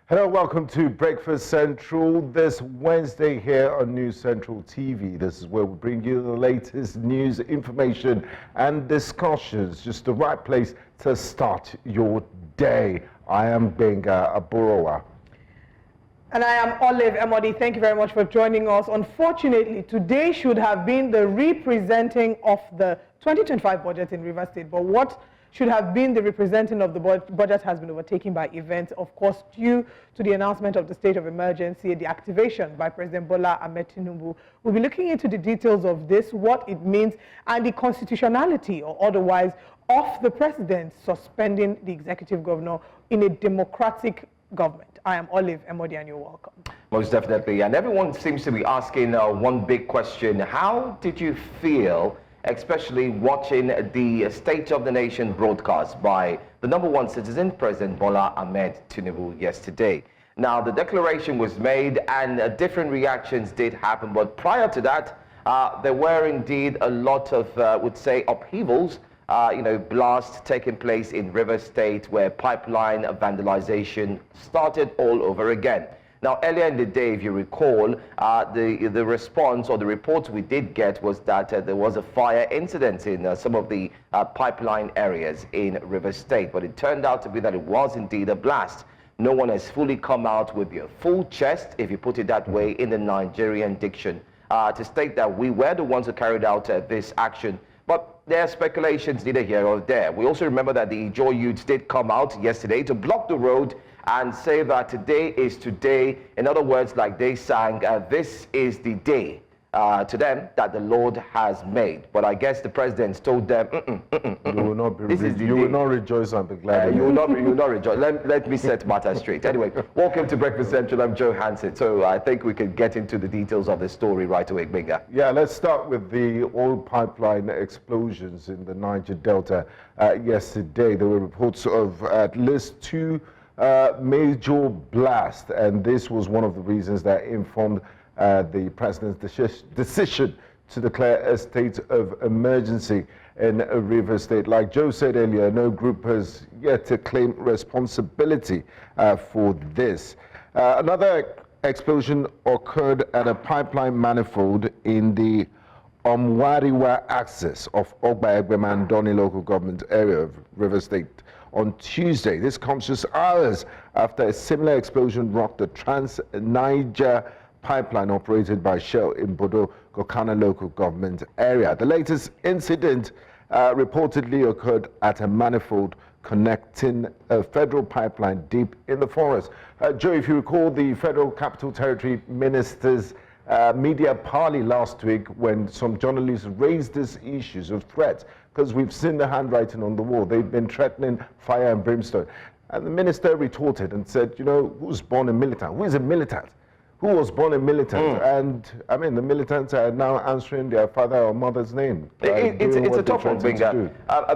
Hello, welcome to Breakfast Central this Wednesday here on News Central TV. This is where we bring you the latest news, information and discussions. Just the right place to start your day. I am Benga Aborowa. And I am Olive Emodi. Thank you very much for joining us. Unfortunately, today should have been the representing of the 2025 budget in Rivers State, but what should have been the representing of the budget has been overtaken by events, of course, due to the announcement of the state of emergency, the activation by President Bola Tinubu. We'll be looking into the details of this, what it means, and the constitutionality or otherwise of the president suspending the executive governor in a democratic government. I am Olive Emodi, and you're welcome. Most definitely. And everyone seems to be asking one big question. How did you feel, especially watching the State of the Nation broadcast by the #1 citizen, President Bola Tinubu, yesterday? Now, the declaration was made and different reactions did happen, but prior to that, there were indeed a lot of, would say, upheavals, blasts taking place in Rivers State where pipeline vandalization started all over again. Now, earlier in the day, if you recall, the response or the reports we did get was that there was a fire incident in some of the pipeline areas in Rivers State, but it turned out to be that it was indeed a blast. No one has fully come out with your full chest, if you put it that way, in the Nigerian diction, to state that we were the ones who carried out this action. But there are speculations neither here or there. We also remember that the Ijo youths did come out yesterday to block the road and say that today is today. In other words, like they sang, this is the day to them that the Lord has made. But I guess the president told them, you will not rejoice and be glad. You will not rejoice. Let me set matters straight. Anyway, welcome to Breakfast Central. I'm Joe Hansen. So I think we can get into the details of the story right away, Binga. Yeah, let's start with the oil pipeline explosions in the Niger Delta yesterday. There were reports of at least 2 major blast, and this was one of the reasons that informed the president's decision to declare a state of emergency in Rivers State. Like Joe said earlier, no group has yet to claim responsibility for this. Another explosion occurred at a pipeline manifold in the Omwariwa axis of Ogba-Egbema-Ndoni local government area of Rivers State on Tuesday. This comes just hours after a similar explosion rocked the Trans-Niger pipeline operated by Shell in Bodo Gokana local government area. The latest incident reportedly occurred at a manifold connecting a federal pipeline deep in the forest. Joe, if you recall, the Federal Capital Territory Minister's media parley last week when some journalists raised these issues of threats, because we've seen the handwriting on the wall. They've been threatening fire and brimstone. And the minister retorted and said, who's born a militant? Who is a militant? Who was born a militant? And I mean, the militants are now answering their father or mother's name. It's a tough one, Binga.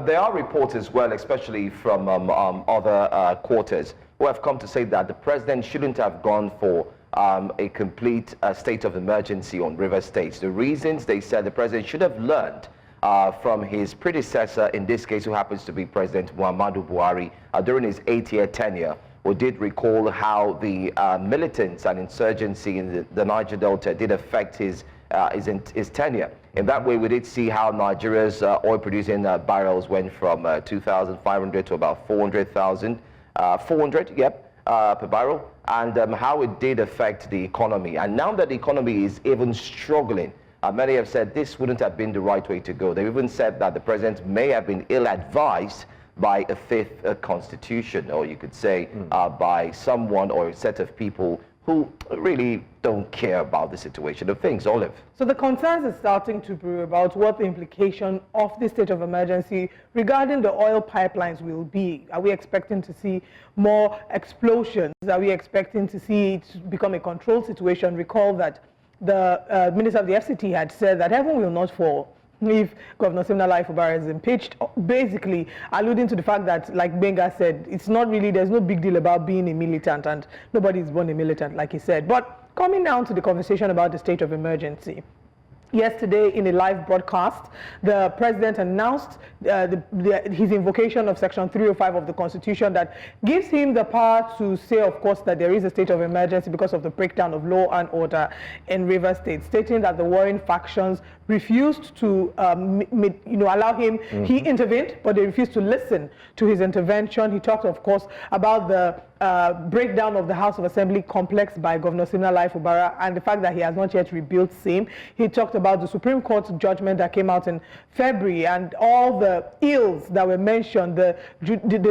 There are reports as well, especially from other quarters, who have come to say that the president shouldn't have gone for a complete state of emergency on Rivers State. The reasons, they said the president should have learned from his predecessor, in this case, who happens to be President Muhammadu Buhari, during his 8-year tenure, who did recall how the militants and insurgency in the Niger Delta did affect his tenure. In that way, we did see how Nigeria's oil-producing barrels went from 2,500 to about 400,000, 400, per barrel, and how it did affect the economy. And now that the economy is even struggling, many have said this wouldn't have been the right way to go. They've even said that the president may have been ill-advised by a fifth constitution, or you could say by someone or a set of people who really don't care about the situation of things. Olive. So the concerns are starting to brew about what the implication of the state of emergency regarding the oil pipelines will be. Are we expecting to see more explosions? Are we expecting to see it become a controlled situation? Recall that the Minister of the FCT had said that heaven will not fall if Governor Siminalayi Fubara is impeached, basically alluding to the fact that, like Benga said, it's not really, there's no big deal about being a militant, and nobody is born a militant, like he said. But coming down to the conversation about the state of emergency, Yesterday, in a live broadcast, the president announced his invocation of Section 305 of the Constitution that gives him the power to say, of course, that there is a state of emergency because of the breakdown of law and order in Rivers State, stating that the warring factions refused to allow him. He intervened, but they refused to listen to his intervention. He talked, of course, about the breakdown of the House of Assembly complex by Governor Siminalayi Fubara and the fact that he has not yet rebuilt same. He talked about the Supreme Court judgment that came out in February and all the ills that were mentioned, the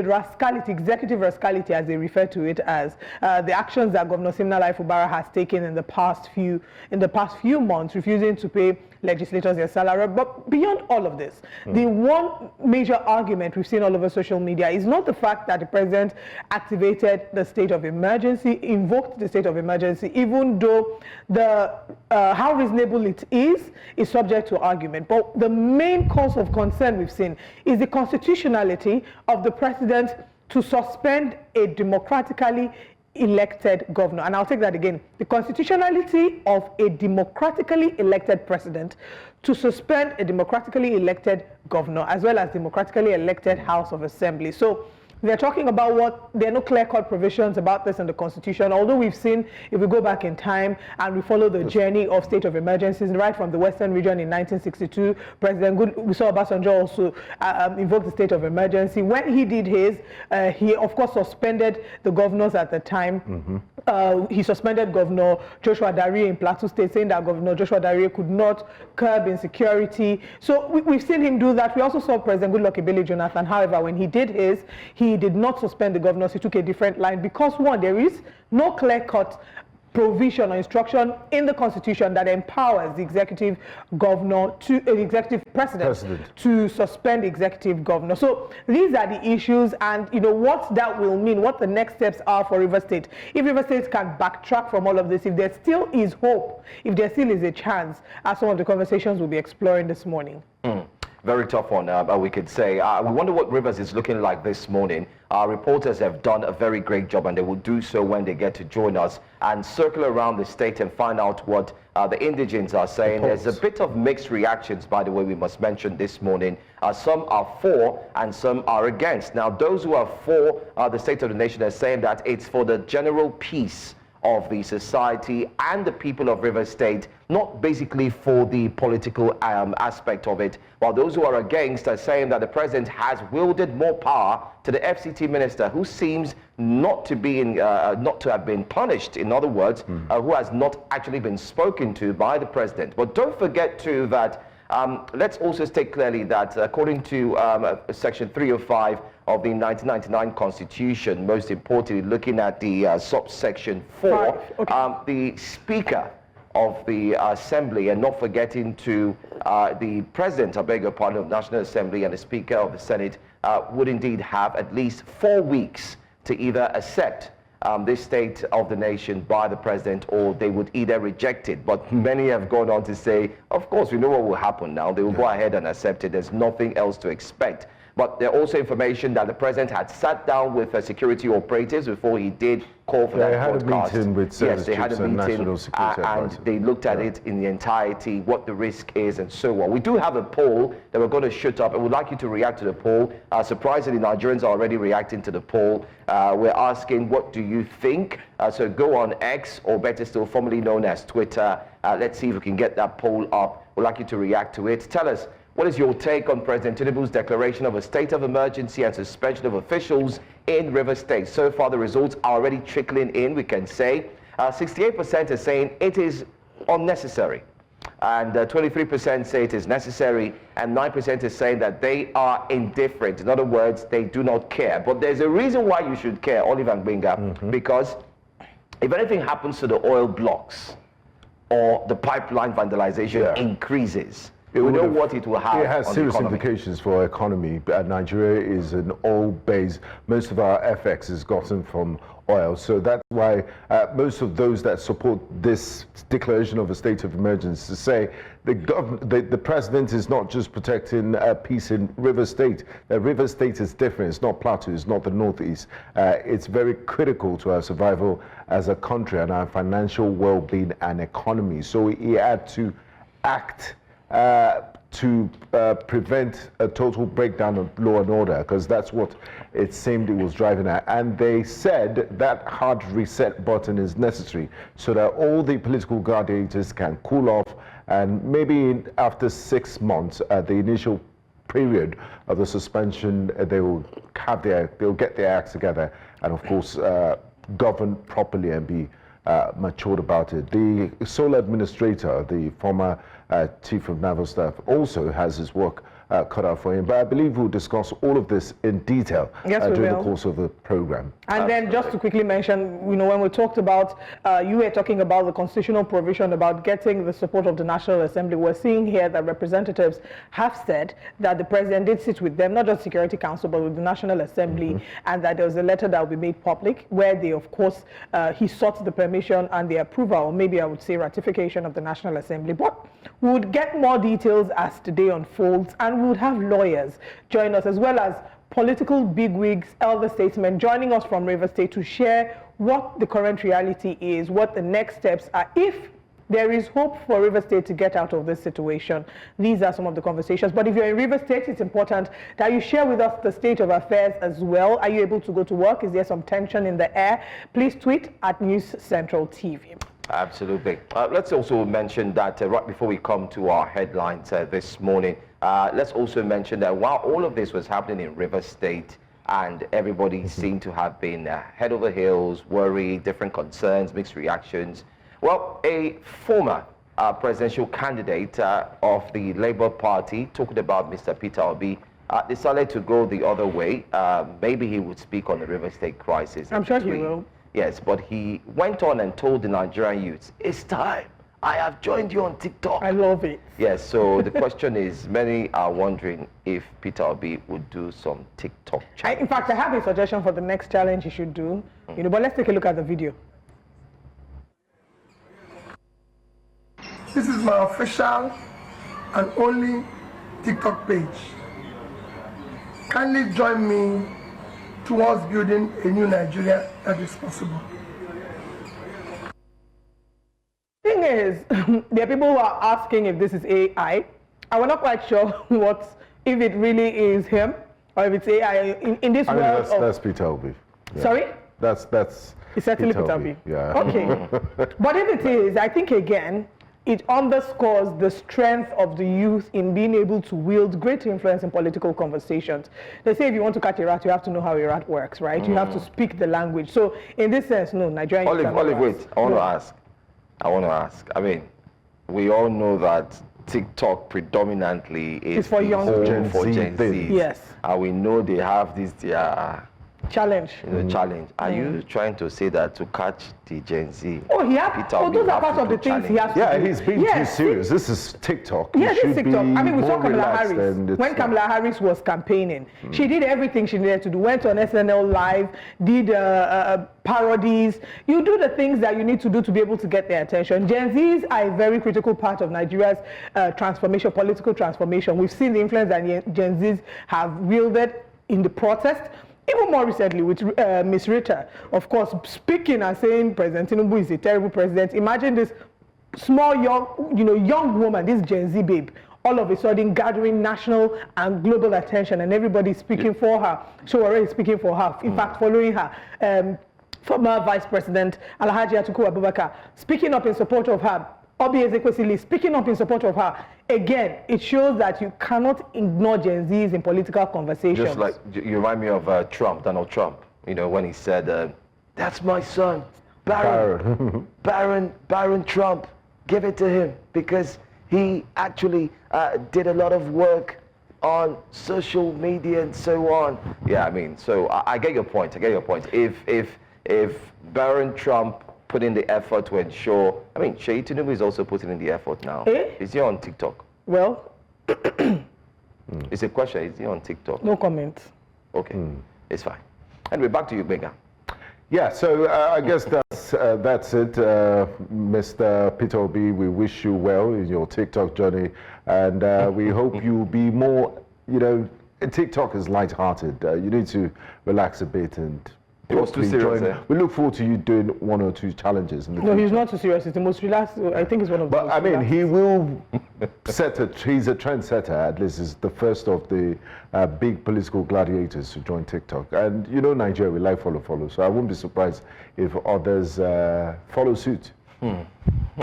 rascality, executive rascality as they refer to it as, the actions that Governor Siminalayi Fubara has taken in the past few months, refusing to pay legislators their salary. But beyond all of this, the one major argument we've seen all over social media is not the fact that the president activated the state of emergency, invoked the state of emergency, even though the how reasonable it is subject to argument. But the main cause of concern we've seen is the constitutionality of the president to suspend a democratically elected governor. And I'll take that again. The constitutionality of a democratically elected president to suspend a democratically elected governor as well as democratically elected House of Assembly. So they're talking about there are no clear-cut provisions about this in the Constitution, although we've seen, if we go back in time and we follow the journey of state of emergencies, right from the Western region in 1962, we saw Obasanjo also invoke the state of emergency. When he did his, he of course suspended the governors at the time. He suspended Governor Joshua Darie in Plateau State, saying that Governor Joshua Darie could not curb insecurity. So we've seen him do that. We also saw President Goodluck Ebele Jonathan, however, when he did his, he did not suspend the governors. He took a different line because, one, there is no clear-cut provision or instruction in the Constitution that empowers the executive governor to the executive president to suspend the executive governor. So these are the issues, and what that will mean, what the next steps are for Rivers State. If Rivers State can backtrack from all of this, if there still is hope, if there still is a chance, as some of the conversations we'll be exploring this morning. Very tough one, we could say. We wonder what Rivers is looking like this morning. Our reporters have done a very great job, and they will do so when they get to join us and circle around the state and find out what the indigents are saying. There's a bit of mixed reactions, by the way, we must mention this morning. Some are for and some are against. Now, those who are for the state of the nation are saying that it's for the general peace of the society and the people of Rivers State, not basically for the political aspect of it, while those who are against are saying that the president has wielded more power to the FCT minister, who seems not to be not to have been punished, in other words, who has not actually been spoken to by the president. But don't forget too that let's also state clearly that according to Section 305 of the 1999 Constitution, most importantly, looking at the subsection 4, the Speaker of the Assembly, and not forgetting to the President, I beg your pardon, of the National Assembly and the Speaker of the Senate would indeed have at least 4 weeks to either accept this state of the nation by the president, or they would either reject it. But many have gone on to say, of course, we know what will happen now. They will go ahead and accept it. There's nothing else to expect. But there also information that the president had sat down with security operatives before he did call for that broadcast. They had a meeting with yes, they had a meeting, national security and they looked at it in the entirety, what the risk is, and so on. We do have a poll that we're going to shoot up, and we'd like you to react to the poll. Surprisingly, Nigerians are already reacting to the poll. We're asking, what do you think? So go on X, or better still, formerly known as Twitter. Let's see if we can get that poll up. We'd like you to react to it. Tell us, what is your take on President Tinubu's declaration of a state of emergency and suspension of officials in Rivers State? So far, the results are already trickling in, we can say. 68% are saying it is unnecessary, and 23% say it is necessary, and 9% is saying that they are indifferent. In other words, they do not care. But there's a reason why you should care, Oliver Ngbenga, because if anything happens to the oil blocks or the pipeline vandalization increases, we know what it will have. It has serious implications for our economy. Nigeria is an oil base. Most of our FX is gotten from oil. So that's why most of those that support this declaration of a state of emergency say the president is not just protecting peace in River State. River State is different. It's not Plateau. It's not the Northeast. It's very critical to our survival as a country and our financial well-being and economy. So he had to act to prevent a total breakdown of law and order, because that's what it seemed it was driving at. And they said that hard reset button is necessary so that all the political gladiators can cool off, and maybe after 6 months, the initial period of the suspension, they'll get their acts together and, of course, govern properly and be matured about it. The sole administrator, the former Chief of Naval Staff, also has his work cut out for him. But I believe we'll discuss all of this in detail during the course of the program. And then just to quickly mention, when we talked about, you were talking about the constitutional provision about getting the support of the National Assembly. We're seeing here that representatives have said that the president did sit with them, not just Security Council, but with the National Assembly, and that there was a letter that will be made public where they, of course, he sought the permission and the approval, or maybe I would say ratification of the National Assembly. But we would get more details as today unfolds, and we would have lawyers join us, as well as political bigwigs, elder statesmen joining us from Rivers State to share what the current reality is, what the next steps are, if there is hope for Rivers State to get out of this situation. These are some of the conversations. But if you're in Rivers State, it's important that you share with us the state of affairs as well. Are you able to go to work? Is there some tension in the air? Please tweet at News Central TV. Absolutely. Let's also mention that right before we come to our headlines this morning, let's also mention that while all of this was happening in Rivers State and everybody seemed to have been head over heels, worried, different concerns, mixed reactions, well, a former presidential candidate of the Labour Party, talking about Mr. Peter Obi, decided to go the other way. Maybe he would speak on the Rivers State crisis. I'm sure he will. Yes, but he went on and told the Nigerian youths, it's time. I have joined you on TikTok. I love it. Yes, so the question is, many are wondering if Peter Obi would do some TikTok challenge. In fact, I have a suggestion for the next challenge he should do. But let's take a look at the video. This is my official and only TikTok page. Kindly join me towards building a new Nigeria that is possible. Thing is, there are people who are asking if this is AI. We're not quite sure if it really is him or if it's AI in this world. That's Peter Obi. Yeah. Sorry? That's it's certainly Peter Obi. Yeah. Okay. But if it is, I think again, it underscores the strength of the youth in being able to wield great influence in political conversations. They say if you want to catch a rat, you have to know how a rat works, right? You have to speak the language. So in this sense, no, Nigerian youth Olive, wait, I want to ask. I mean, we all know that TikTok predominantly is for young for Gen Z. Yes. And we know they have this challenge. Challenge. Are you trying to say that to catch the Gen Z? Oh, those are part of the things he has to do. Yeah, he's being too serious. This is TikTok. Yeah, this is TikTok. I mean, we saw Kamala Harris. When Kamala Harris was campaigning, she did everything she needed to do. Went on SNL Live, did parodies. You do the things that you need to do to be able to get their attention. Gen Zs are a very critical part of Nigeria's transformation, political transformation. We've seen the influence that Gen Zs have wielded in the protest. Even more recently with Ms. Ritter, of course, speaking and saying President Tinubu is a terrible president. Imagine this small, young woman, this Gen Z babe, all of a sudden gathering national and global attention, and everybody speaking for her. So already speaking for her. In fact, following her. Former Vice President Alhaji Atiku Abubakar speaking up in support of her. Obi Ezekwesili speaking up in support of her. Again, it shows that you cannot ignore Gen Zs in political conversations. Just like, you remind me of Donald Trump, when he said, that's my son, Baron Trump, give it to him, because he actually did a lot of work on social media and so on. Yeah, I mean, so I get your point, If Baron Trump put in the effort to ensure, I mean, Sheyi Tinubu is also putting in the effort now. Is he on TikTok? Well, it's a question, is he on TikTok? No comment. Okay, it's fine. Anyway, back to you, Benga. Yeah, so I guess that's it, Mr. Peter Obi. We wish you well in your TikTok journey, and we hope you'll be more, TikTok is lighthearted. You need to relax a bit and It was too serious, eh? We look forward to you doing 1 or 2 challenges in the No, future. he's not too serious. It's the most relaxed. I think it's one of the But most I mean, relaxed. he will he's a trendsetter. At least he's the first of the big political gladiators to join TikTok. And you know Nigeria, we like follow. So I won't be surprised if others follow suit.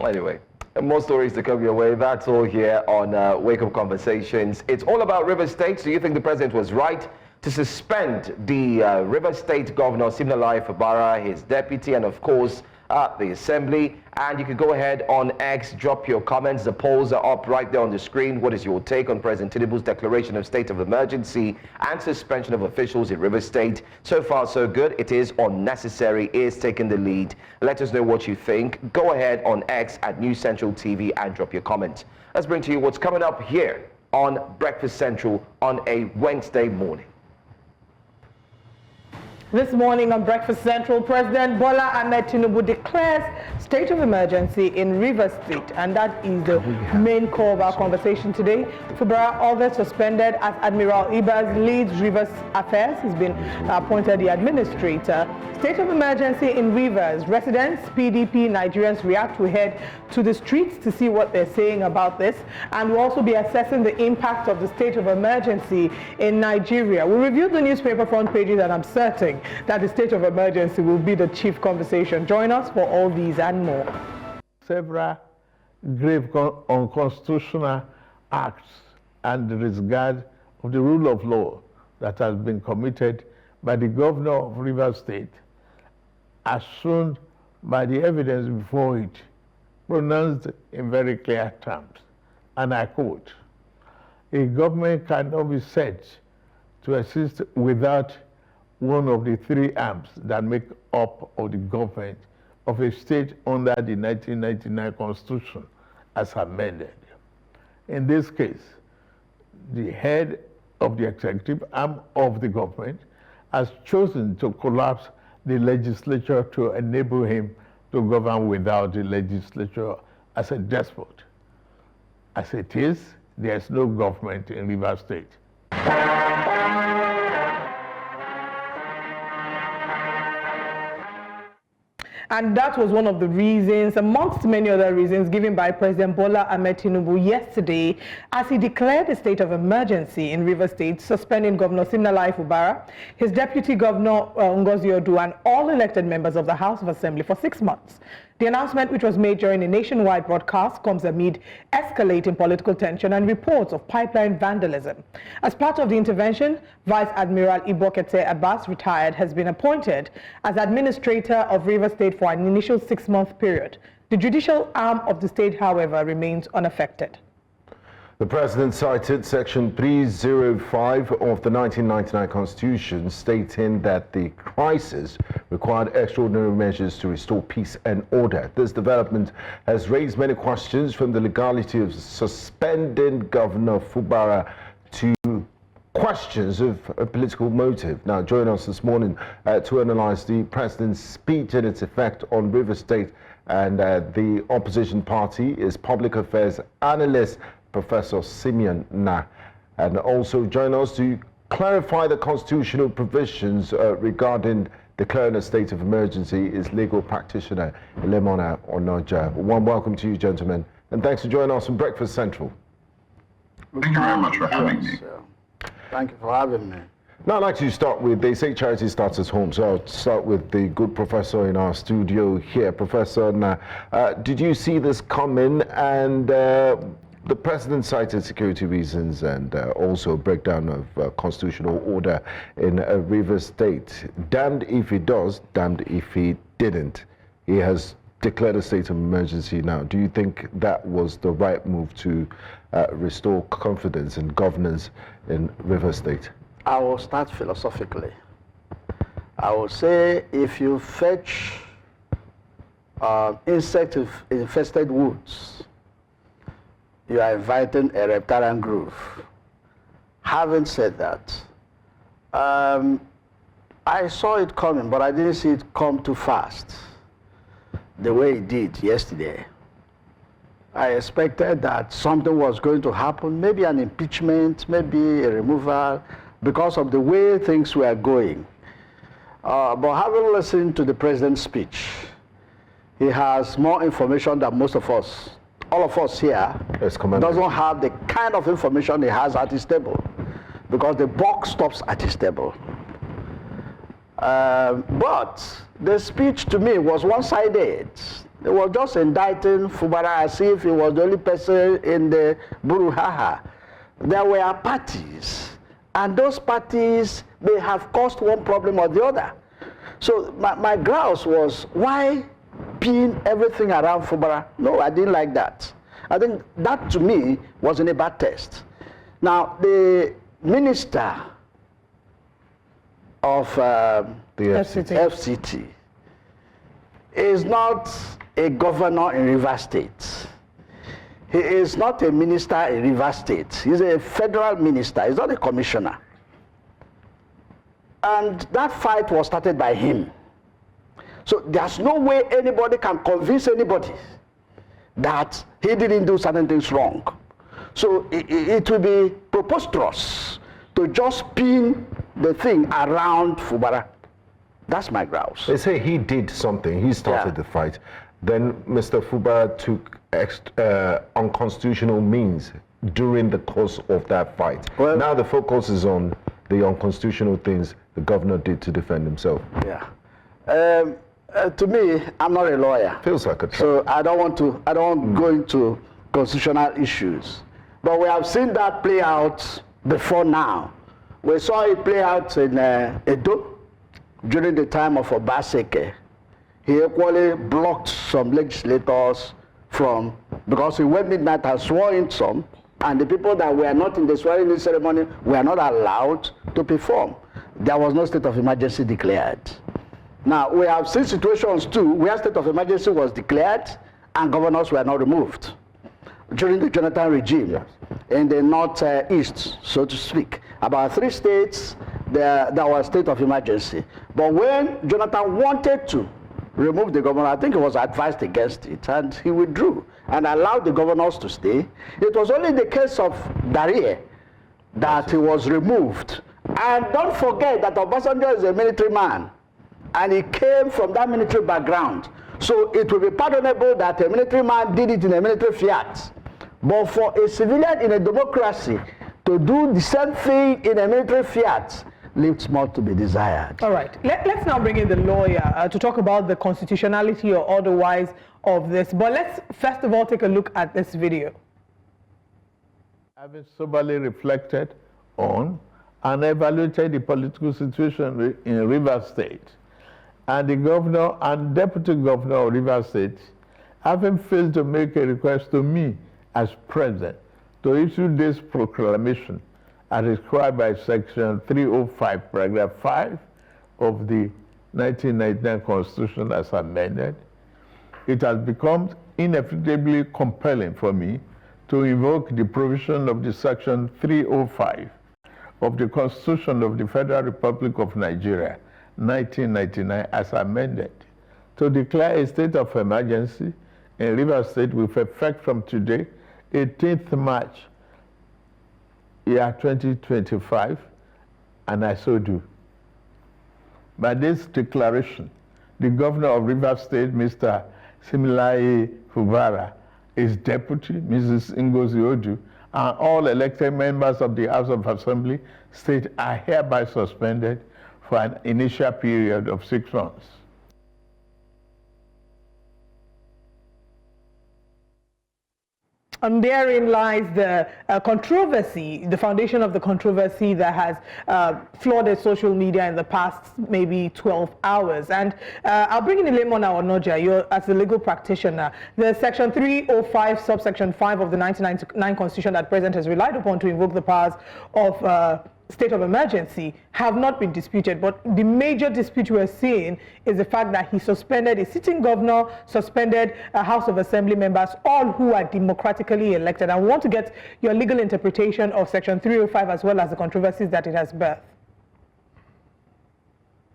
Anyway, more stories to come your way. That's all here on Wake Up Conversations. It's all about River State. Do you think the president was right to suspend the River State Governor Siminalayi Fubara, his deputy, and of course the Assembly? And you can go ahead on X, drop your comments. The polls are up right there on the screen. What is your take on President Tinubu's declaration of state of emergency and suspension of officials in River State? So far, so good. It is unnecessary. It is taking the lead. Let us know what you think. Go ahead on X at News Central TV and drop your comments. Let's bring to you what's coming up here on Breakfast Central on a Wednesday morning. This morning on Breakfast Central, President Bola Tinubu declares state of emergency in Rivers State, and that is the main core of our conversation today. Fubara, others suspended as Admiral Ibas leads Rivers affairs. He's been appointed the administrator. State of emergency in Rivers. Residents, PDP, Nigerians react. We head to the streets to see what they're saying about this, and we'll also be assessing the impact of the state of emergency in Nigeria. We'll review the newspaper front pages, and I'm certain that the state of emergency will be the chief conversation. Join us for all these and more. Several grave unconstitutional acts and the disregard of the rule of law that has been committed by the governor of Rivers State, as shown by the evidence before it, pronounced in very clear terms. And I quote, "A government cannot be said to exist without one of the 3 arms that make up of the government of a state under the 1999 Constitution as amended. In this case, the head of the executive arm of the government has chosen to collapse the legislature to enable him to govern without the legislature as a despot. As it is, there is no government in Rivers State." And that was one of the reasons, amongst many other reasons, given by President Bola Tinubu yesterday as he declared a state of emergency in Rivers State, suspending Governor Siminalayi Fubara, his deputy governor Ngozi Odu, and all elected members of the House of Assembly for 6 months. The announcement, which was made during a nationwide broadcast, comes amid escalating political tension and reports of pipeline vandalism. As part of the intervention, Vice Admiral Ibok-Ete Ibas, retired, has been appointed as administrator of Rivers State for an initial 6-month period. The judicial arm of the state, however, remains unaffected. The president cited Section 305 of the 1999 Constitution, stating that the crisis required extraordinary measures to restore peace and order. This development has raised many questions, from the legality of suspending Governor Fubara to questions of a political motive. Now, join us this morning to analyze the president's speech and its effect on Rivers State. And the opposition party is public affairs analyst Professor Siminalayi, and also join us to clarify the constitutional provisions regarding declaring a state of emergency is legal practitioner Ilemona Onoja. One welcome to you, gentlemen, and thanks for joining us on Breakfast Central. Thank you very much for having me. Thank you for having me. Now, I'd like to start with, they say charity starts at home, so I'll start with the good professor in our studio here. Professor, did you see this coming? And the president cited security reasons and also a breakdown of constitutional order in Rivers State. Damned if he does, damned if he didn't. He has declared a state of emergency now. Do you think that was the right move to restore confidence in governance in Rivers State? I will start philosophically. I will say, if you fetch insect-infested woods, you are inviting a reptilian groove. Having said that, I saw it coming, but I didn't see it come too fast, the way it did yesterday. I expected that something was going to happen, maybe an impeachment, maybe a removal, because of the way things were going. But having listened to the president's speech, he has more information than most of us. All of us here doesn't have the kind of information he has at his table, because the buck stops at his table. But the speech to me was one-sided. It was just indicting Fubara as if he was the only person in the brouhaha. There were parties, and those parties may have caused one problem or the other. So my grouse was, why pin everything around Fubara? No, I didn't like that. I think that to me wasn't a bad test. Now, the minister of the FCT is not a governor in Rivers State. He is not a minister in Rivers State. He's a federal minister. He's not a commissioner. And that fight was started by him. So there's no way anybody can convince anybody that he didn't do certain things wrong. So it will be preposterous to just pin the thing around Fubara. That's my grouse. They say he did something. He started the fight. Then Mr. Fubara took unconstitutional means during the course of that fight. Well, now the focus is on the unconstitutional things the governor did to defend himself. Yeah. To me, I'm not a lawyer. Feels like a trap. So I don't want to go into constitutional issues. But we have seen that play out before now. We saw it play out in Edo during the time of Obaseki. He equally blocked some legislators from, because he went midnight and swore in some, and the people that were not in the swearing-in ceremony were not allowed to perform. There was no state of emergency declared. Now, we have seen situations too where state of emergency was declared and governors were not removed. During the Jonathan regime, in the northeast, so to speak, about 3 states, there was state of emergency. But when Jonathan wanted to remove the governor, I think he was advised against it, and he withdrew and allowed the governors to stay. It was only in the case of Darie that he was removed. And don't forget that Obasanjo is a military man, and he came from that military background. So it will be pardonable that a military man did it in a military fiat. But for a civilian in a democracy to do the same thing in a military fiat leaves more to be desired. All right. Let's now bring in the lawyer to talk about the constitutionality or otherwise of this. But let's first of all take a look at this video. Having soberly reflected on and evaluated the political situation in Rivers State, and the governor and deputy governor of Rivers State, having failed to make a request to me as president to issue this proclamation as described by section 305, paragraph 5 of the 1999 Constitution as amended, it has become inevitably compelling for me to invoke the provision of the section 305 of the Constitution of the Federal Republic of Nigeria, 1999, as amended, to declare a state of emergency in Rivers State with effect from today, 18th March, year 2025, and I so do. By this declaration, the governor of Rivers State, Mr. Siminalayi Fubara, his deputy, Mrs. Ngozi Odu, and all elected members of the House of Assembly State are hereby suspended for an initial period of 6 months. And therein lies the controversy, the foundation of the controversy that has flooded social media in the past maybe 12 hours. And I'll bring in Ilemon Awonoja, you're as a legal practitioner. The section 305, subsection 5 of the 1999 Constitution that President has relied upon to invoke the powers of state of emergency have not been disputed, but the major dispute we're seeing is the fact that he suspended a sitting governor, suspended a House of Assembly members, all who are democratically elected. I want to get your legal interpretation of section 305 as well as the controversies that it has birthed.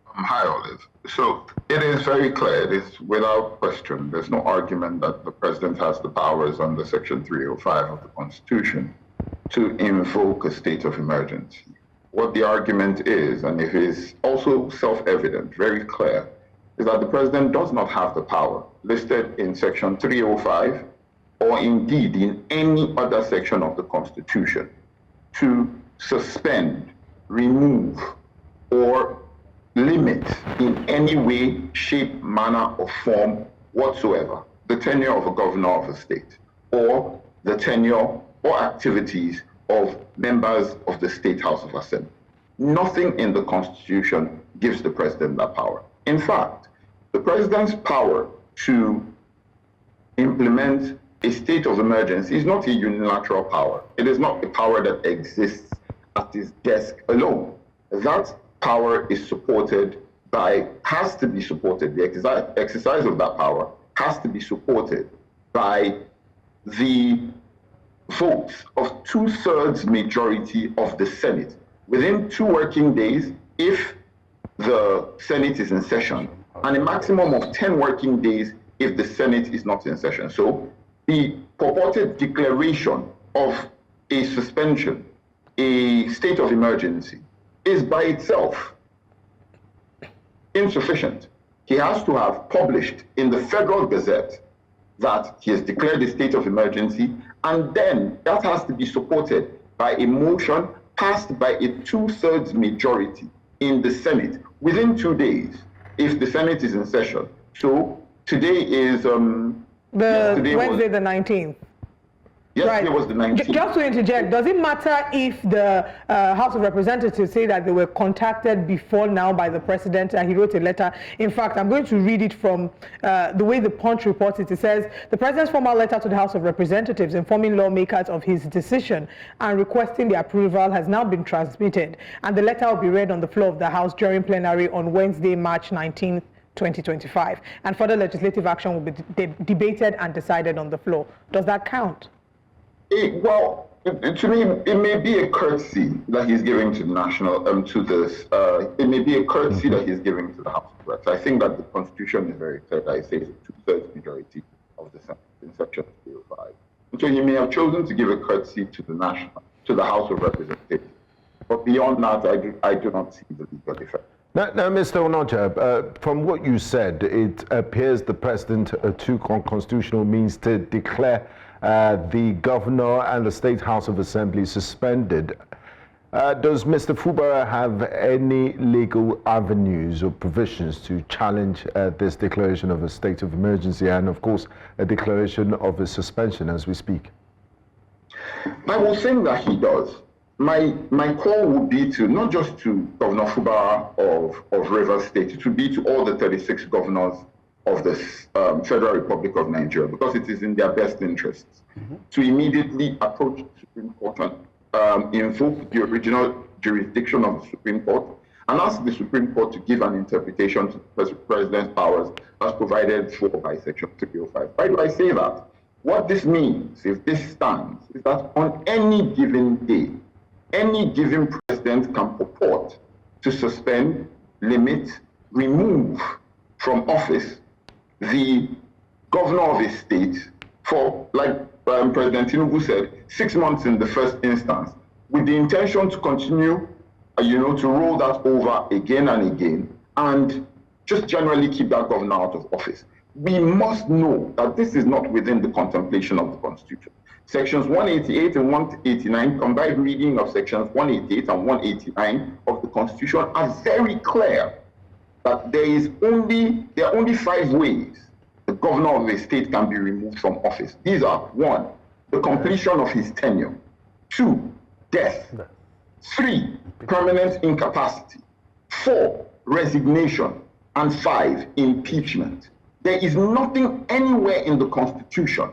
Hi, Olive. So it is very clear, it is without question, there's no argument that the president has the powers under section 305 of the Constitution to invoke a state of emergency. what the argument is, and it is also self-evident, very clear, is that the president does not have the power listed in section 305 or indeed in any other section of the Constitution to suspend, remove, or limit in any way, shape, manner, or form whatsoever the tenure of a governor of a state or the tenure or activities of members of the State House of Assembly. Nothing in the Constitution gives the president that power. In fact, the president's power to implement a state of emergency is not a unilateral power. It is not a power that exists at his desk alone. That power is supported by, has to be supported, the exercise of that power has to be supported by the votes of 2/3 majority of the Senate within 2 working days if the Senate is in session, and a maximum of 10 working days if the Senate is not in session. So the purported declaration of a suspension, a state of emergency, is by itself insufficient. He has to have published in the Federal Gazette that he has declared a state of emergency, and then that has to be supported by a motion passed by a 2/3 majority in the Senate within 2 days if the Senate is in session. So today is Wednesday the 19th. Yesterday was the 19th. Just to interject, does it matter if the House of Representatives say that they were contacted before now by the president and he wrote a letter? In fact, I'm going to read it from the way the Punch reports it. It says, the president's formal letter to the House of Representatives informing lawmakers of his decision and requesting the approval has now been transmitted, and the letter will be read on the floor of the House during plenary on Wednesday, March 19th, 2025. And further legislative action will be debated and decided on the floor. Does that count? Well, to me, it may be a courtesy that he's giving to the national, it may be a courtesy that he's giving to the House of Reps. I think that the Constitution is very clear that it says a 2/3 majority of the Senate in section 305. And so he may have chosen to give a courtesy to the House of Representatives. But beyond that, I do not see the legal effect. Now, Mr. Onoja, from what you said, it appears the president took on constitutional means to declare the governor and the State House of Assembly suspended. Does Mr. Fubara have any legal avenues or provisions to challenge this declaration of a state of emergency and, of course, a declaration of a suspension as we speak? I will think that he does. My call would be to not just to Governor Fubara of Rivers State, it would be to all the 36 governors of the Federal Republic of Nigeria, because it is in their best interests to immediately approach the Supreme Court and invoke the original jurisdiction of the Supreme Court and ask the Supreme Court to give an interpretation to the President's powers as provided for by Section 305. Why do I say that? What this means, if this stands, is that on any given day, any given president can purport to suspend, limit, remove from office the governor of a state for, like President Tinubu said, 6 months in the first instance, with the intention to continue, to roll that over again and again, and just generally keep that governor out of office. We must know that this is not within the contemplation of the Constitution. Sections 188 and 189, combined reading of sections 188 and 189 of the Constitution are very clear that there are only 5 ways the governor of a state can be removed from office. These are: 1, the completion of his tenure; 2, death; 3, permanent incapacity; 4, resignation; and 5, impeachment. There is nothing anywhere in the Constitution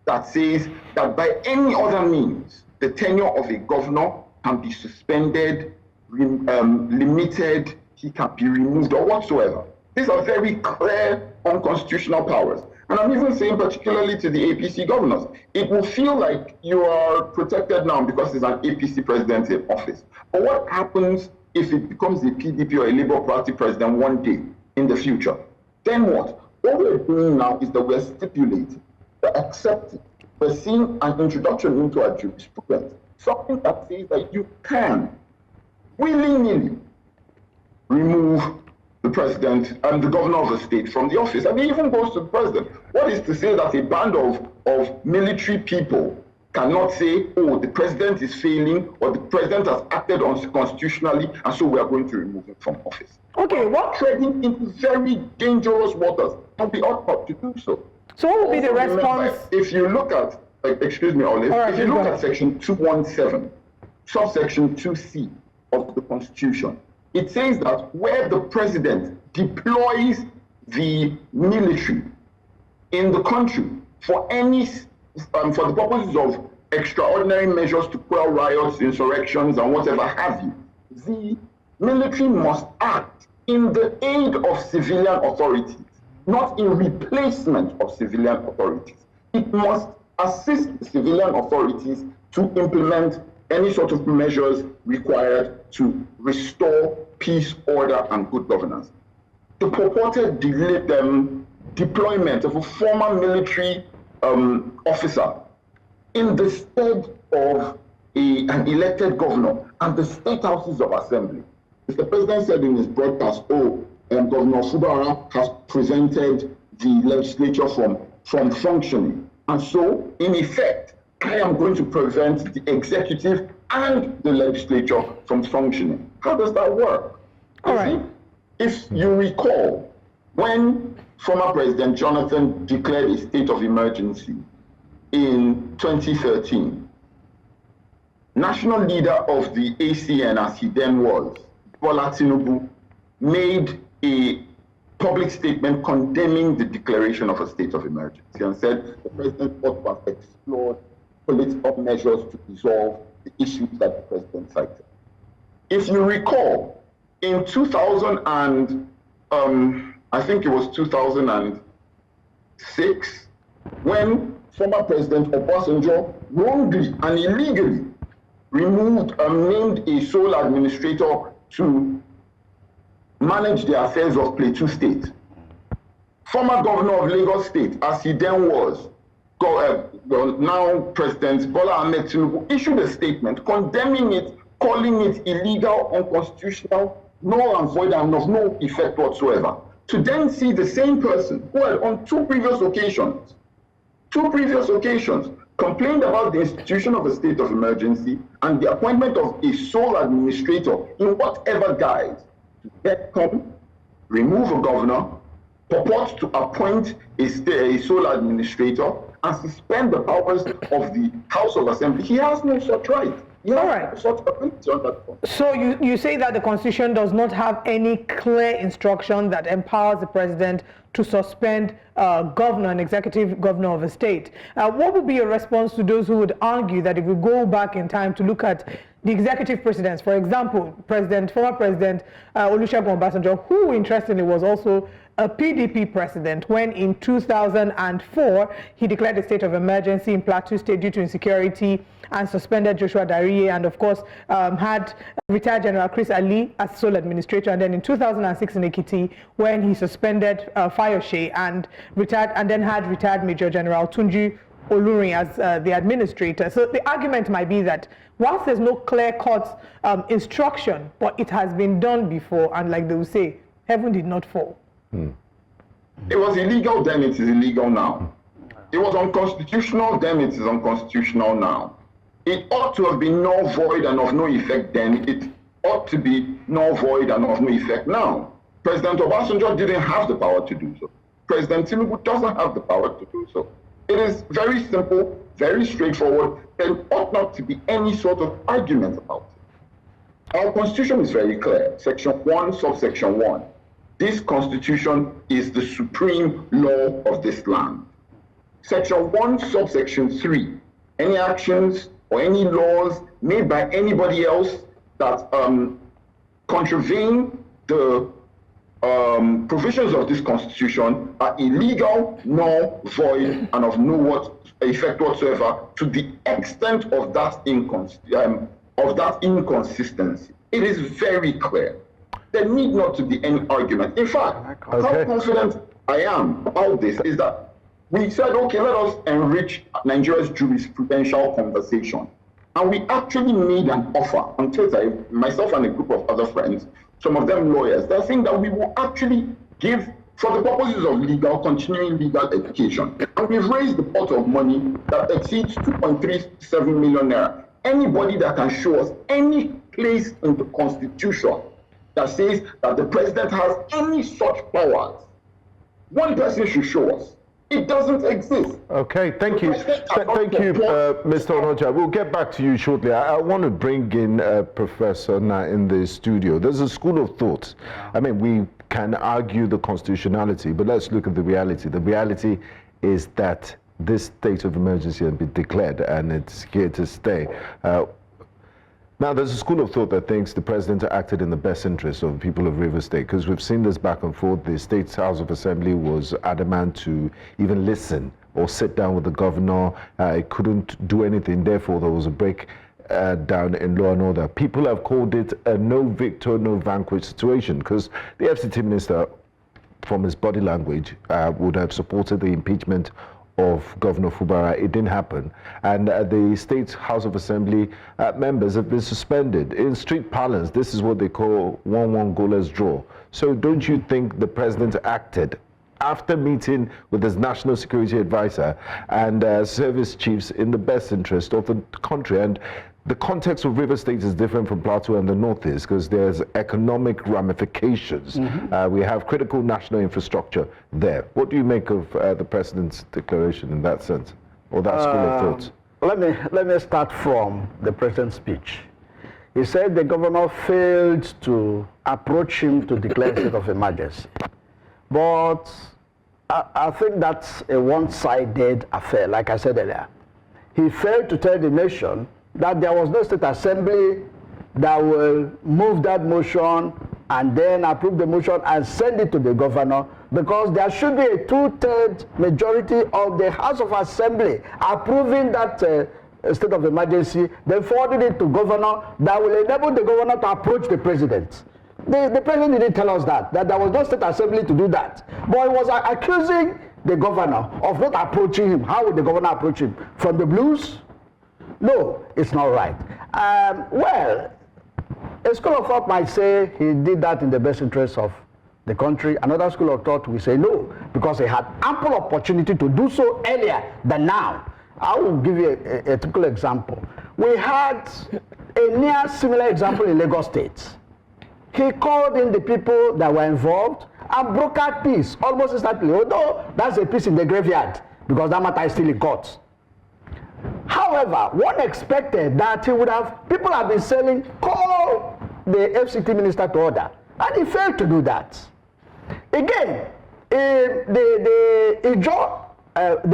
that says that by any other means the tenure of a governor can be suspended, limited, he can be removed or whatsoever. These are very clear unconstitutional powers. And I'm even saying particularly to the APC governors, it will feel like you are protected now because there's an APC president in office. But what happens if it becomes a PDP or a Labour Party president one day in the future? Then what? What we're doing now is that we're stipulating, we're accepting, we're seeing an introduction into our jurisprudence, something that says that you can willy-nilly remove the president and the governor of the state from the office. And it even goes to the president. What is to say that a band of military people cannot say, oh, the president is failing or the president has acted unconstitutionally and so we are going to remove him from office? Okay, what? Treading into very dangerous waters, and we ought not to do so. So what would be the response? Remember, if you look at, excuse me, Olive, right, if you look at section 217, subsection 2C of the Constitution, it says that where the president deploys the military in the country for any, for the purposes of extraordinary measures to quell riots, insurrections, and whatever have you, the military must act in the aid of civilian authorities, not in replacement of civilian authorities. It must assist the civilian authorities to implement any sort of measures required to restore peace, order, and good governance. The purported deployment of a former military officer in the stead of an elected governor and the state houses of assembly. Mr. President said in his broadcast, Governor Fubara has prevented the legislature from functioning. And so, in effect, I am going to prevent the executive and the legislature from functioning. How does that work? All right. If you recall, when former President Jonathan declared a state of emergency in 2013, national leader of the ACN, as he then was, Bola Tinubu, made a public statement condemning the declaration of a state of emergency and said the president ought to have explored political measures to resolve the issues that the president cited. If you recall, in 2000 and I think it was 2006, when former President Obasanjo wrongly and illegally named a sole administrator to manage the affairs of Plateau State. Former governor of Lagos State, as he then was, now President Bola Ahmed Tinubu, issued a statement condemning it, calling it illegal, unconstitutional, null and void, and of no effect whatsoever. To then see the same person who had on two previous occasions, complained about the institution of a state of emergency and the appointment of a sole administrator in whatever guise, to then come, remove a governor, purport to appoint a sole administrator, and suspend the powers of the House of Assembly. He has no such right. All right. So you say that the Constitution does not have any clear instruction that empowers the president to suspend governor and executive governor of a state. What would be your response to those who would argue that if we go back in time to look at the executive presidents, for example, former President Olusegun Obasanjo, who interestingly was also a PDP president when in 2004 he declared a state of emergency in Plateau State due to insecurity and suspended Joshua Dariye, and of course had retired General Chris Ali as sole administrator, and then in 2006 in Ekiti when he suspended Fayose and retired, and then had retired Major General Tunji Olurin as the administrator. So the argument might be that whilst there's no clear-cut instruction, but it has been done before, and like they will say, heaven did not fall. It was illegal then, it is illegal now. It was unconstitutional then, it is unconstitutional now. It ought to have been null, void, and of no effect then. It ought to be null, void, and of no effect now. President Obasanjo didn't have the power to do so. President Tinubu doesn't have the power to do so. It is very simple, very straightforward. There ought not to be any sort of argument about it. Our Constitution is very clear. Section 1, subsection 1. This Constitution is the supreme law of this land. Section 1, subsection 3. Any actions or any laws made by anybody else that contravene the provisions of this Constitution are illegal, null, void, and of no effect whatsoever to the extent of that inconsistency. It is very clear. There need not to be any argument. In fact, how confident I am about this is that we said, okay, let us enrich Nigeria's jurisprudential conversation And we actually made an offer on Twitter, myself and a group of other friends, some of them lawyers. They're saying that we will actually give, for the purposes of continuing legal education. And we've raised the pot of money that exceeds 2.37 million naira. Anybody that can show us any place in the Constitution that says that the president has any such powers, one person should show us. It doesn't exist. Okay, thank you. Thank you, Mr. Onoja. We'll get back to you shortly. I want to bring in Professor Na in the studio. There's a school of thought. I mean, we can argue the constitutionality, but let's look at the reality. The reality is that this state of emergency has been declared and it's here to stay. Now, there's a school of thought that thinks the president acted in the best interest of the people of Rivers State, because we've seen this back and forth. The State's House of Assembly was adamant to even listen or sit down with the governor. It couldn't do anything. Therefore, there was a break down in law and order. People have called it a no victor, no vanquish situation, because the FCT minister, from his body language, would have supported the impeachment of Governor Fubara. It didn't happen. And the State House of Assembly members have been suspended. In street parlance, this is what they call 1-1 goalless draw. So don't you think the president acted after meeting with his national security advisor and service chiefs in the best interest of the country? And the context of River State is different from Plateau and the Northeast because there's economic ramifications. We have critical national infrastructure there. What do you make of the president's declaration in that sense, or that school of thought? Let me start from the president's speech. He said the governor failed to approach him to declare a state of emergency. But I think that's a one-sided affair, like I said earlier. He failed to tell the nation that there was no state assembly that will move that motion and then approve the motion and send it to the governor, because there should be a 2/3 majority of the House of Assembly approving that state of emergency, then forwarding it to governor that will enable the governor to approach the president. The president didn't tell us that there was no state assembly to do that. But he was accusing the governor of not approaching him. How would the governor approach him? From the blues? No, it's not right. Well, a school of thought might say he did that in the best interest of the country. Another school of thought will say no, because he had ample opportunity to do so earlier than now. I will give you a typical example. We had a near similar example in Lagos State. He called in the people that were involved and brokered peace almost instantly, although that's a peace in the graveyard, because that matter is still in court. However, one expected that he would have, people have been saying, call the FCT minister to order, and he failed to do that. Again, the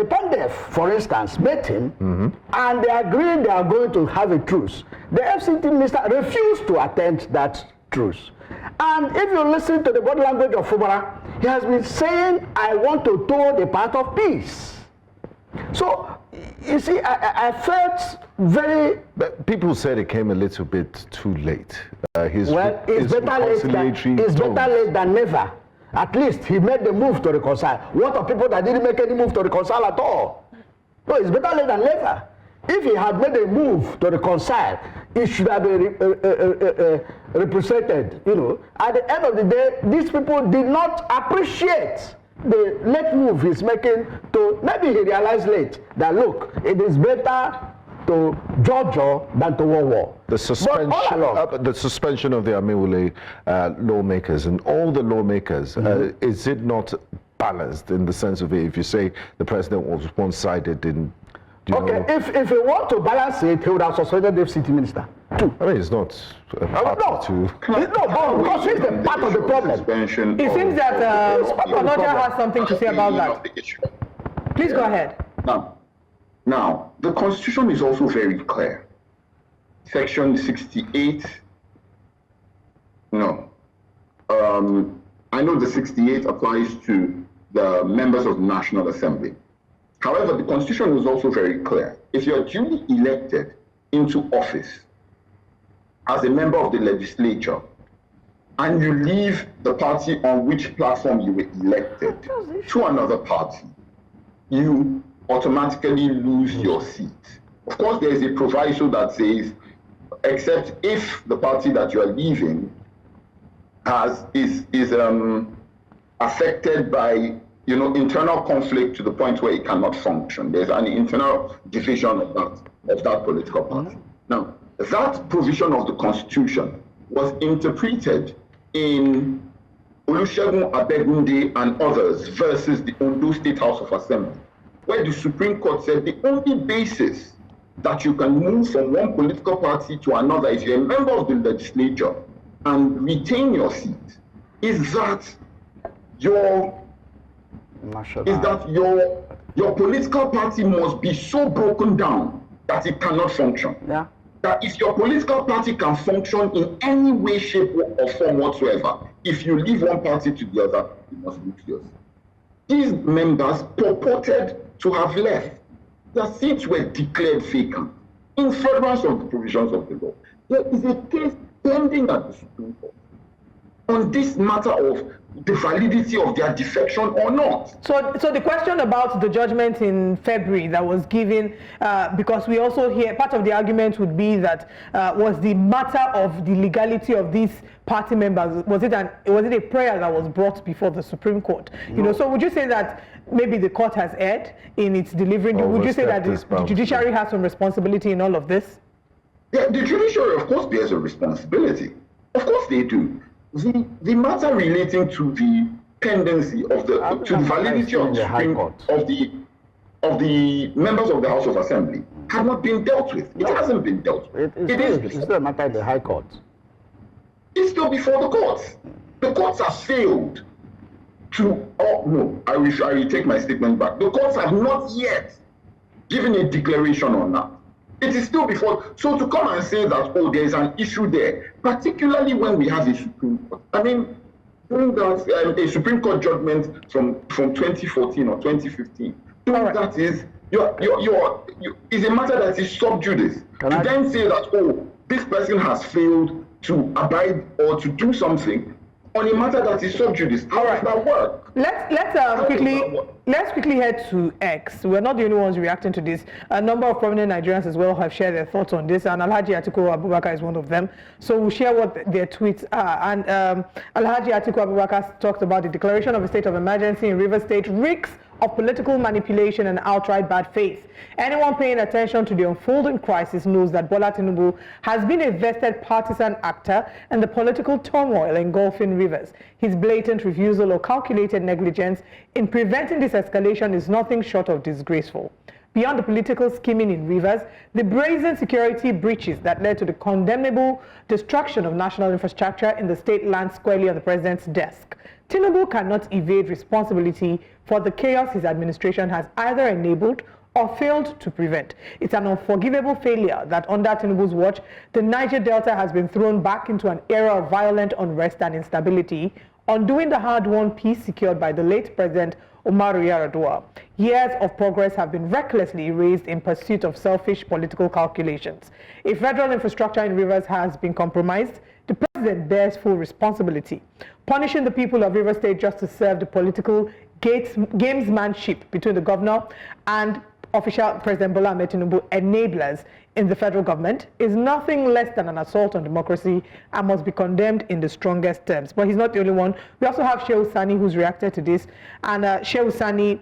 PANDEF, for instance, met him, and they agreed they are going to have a truce. The FCT minister refused to attend that truce. And if you listen to the body language of Fubara, he has been saying, I want to toe the path of peace. So, you see, I felt very... But people said it came a little bit too late. It's better late than never. At least he made the move to reconcile. What of people that didn't make any move to reconcile at all? No, it's better late than never. If he had made a move to reconcile, it should have been represented, you know. At the end of the day, these people did not appreciate the late move he's making to, maybe he realized late that, look, it is better to Jojo than to war. The suspension of the Amiwule lawmakers and all the lawmakers, is it not balanced in the sense of it, if you say the president was one-sided in... Okay, if he want to balance it, he would have suspended the FCT minister too. I mean, it's not a part to... because he's the part of the problem. It seems that Onoja has something to say about that. Please go ahead. Now, the Constitution is also very clear. Section 68, I know the 68 applies to the members of the National Assembly. However, the Constitution is also very clear. If you're duly elected into office as a member of the legislature and you leave the party on which platform you were elected to another party, you automatically lose your seat. Of course, there is a proviso that says, except if the party that you are leaving is affected by internal conflict to the point where it cannot function. There's an internal division of that political party. Now, that provision of the Constitution was interpreted in Olusegun Abegunde and others versus the Ondo State House of Assembly, where the Supreme Court said the only basis that you can move from one political party to another if you're a member of the legislature and retain your seat is that your political party must be so broken down that it cannot function. Yeah. That if your political party can function in any way, shape, or form whatsoever, if you leave one party to the other, you must lose yours. These members purported to have left. Their seats were declared vacant in furtherance of the provisions of the law. There is a case pending at the Supreme Court on this matter of the validity of their defection or not. So the question about the judgment in February that was given, because we also hear part of the argument would be that was the matter of the legality of these party members. Was it a prayer that was brought before the Supreme Court? No. So would you say that maybe the court has erred in its delivering? Would you say that the judiciary has some responsibility in all of this? Yeah, the judiciary, of course, bears a responsibility. Of course they do. The matter relating to the pendency of the validity of the Supreme of the members of the House of Assembly have not been dealt with. It hasn't been dealt with. It's still a matter of the High Court. It's still before the courts. The courts have failed to. Oh no, I will take my statement back. The courts have not yet given a declaration on that. It is still before. So to come and say that, oh, there is an issue there, particularly when we have a Supreme Court. I mean, doing that, a Supreme Court judgment from 2014 or 2015, that is is a matter that is sub judice. To then say that, oh, this person has failed to abide or to do something on a matter that is sub judice. How does that work? Let's quickly head to X. We're not the only ones reacting to this. A number of prominent Nigerians as well have shared their thoughts on this, and Alhaji Atiku Abubakar is one of them. So we'll share what their tweets are. And Alhaji Atiku Abubakar talked about the declaration of a state of emergency in Rivers State reeks of political manipulation and outright bad faith. Anyone paying attention to the unfolding crisis knows that Bola Tinubu has been a vested partisan actor in the political turmoil engulfing Rivers. His blatant refusal or calculated negligence in preventing this escalation is nothing short of disgraceful. Beyond the political scheming in Rivers, the brazen security breaches that led to the condemnable destruction of national infrastructure in the state land squarely on the president's desk. Tinubu cannot evade responsibility for the chaos his administration has either enabled or failed to prevent. It's an unforgivable failure that under Tinubu's watch, the Niger Delta has been thrown back into an era of violent unrest and instability, undoing the hard-won peace secured by the late President Umaru Yar'Adua. Years of progress have been recklessly erased in pursuit of selfish political calculations. If federal infrastructure in Rivers has been compromised, the president bears full responsibility. Punishing the people of Rivers State just to serve the political gamesmanship between the governor and official President Bola Tinubu enablers in the federal government is nothing less than an assault on democracy and must be condemned in the strongest terms. But he's not the only one. We also have Shehu Sani who's reacted to this, and Shehu Sani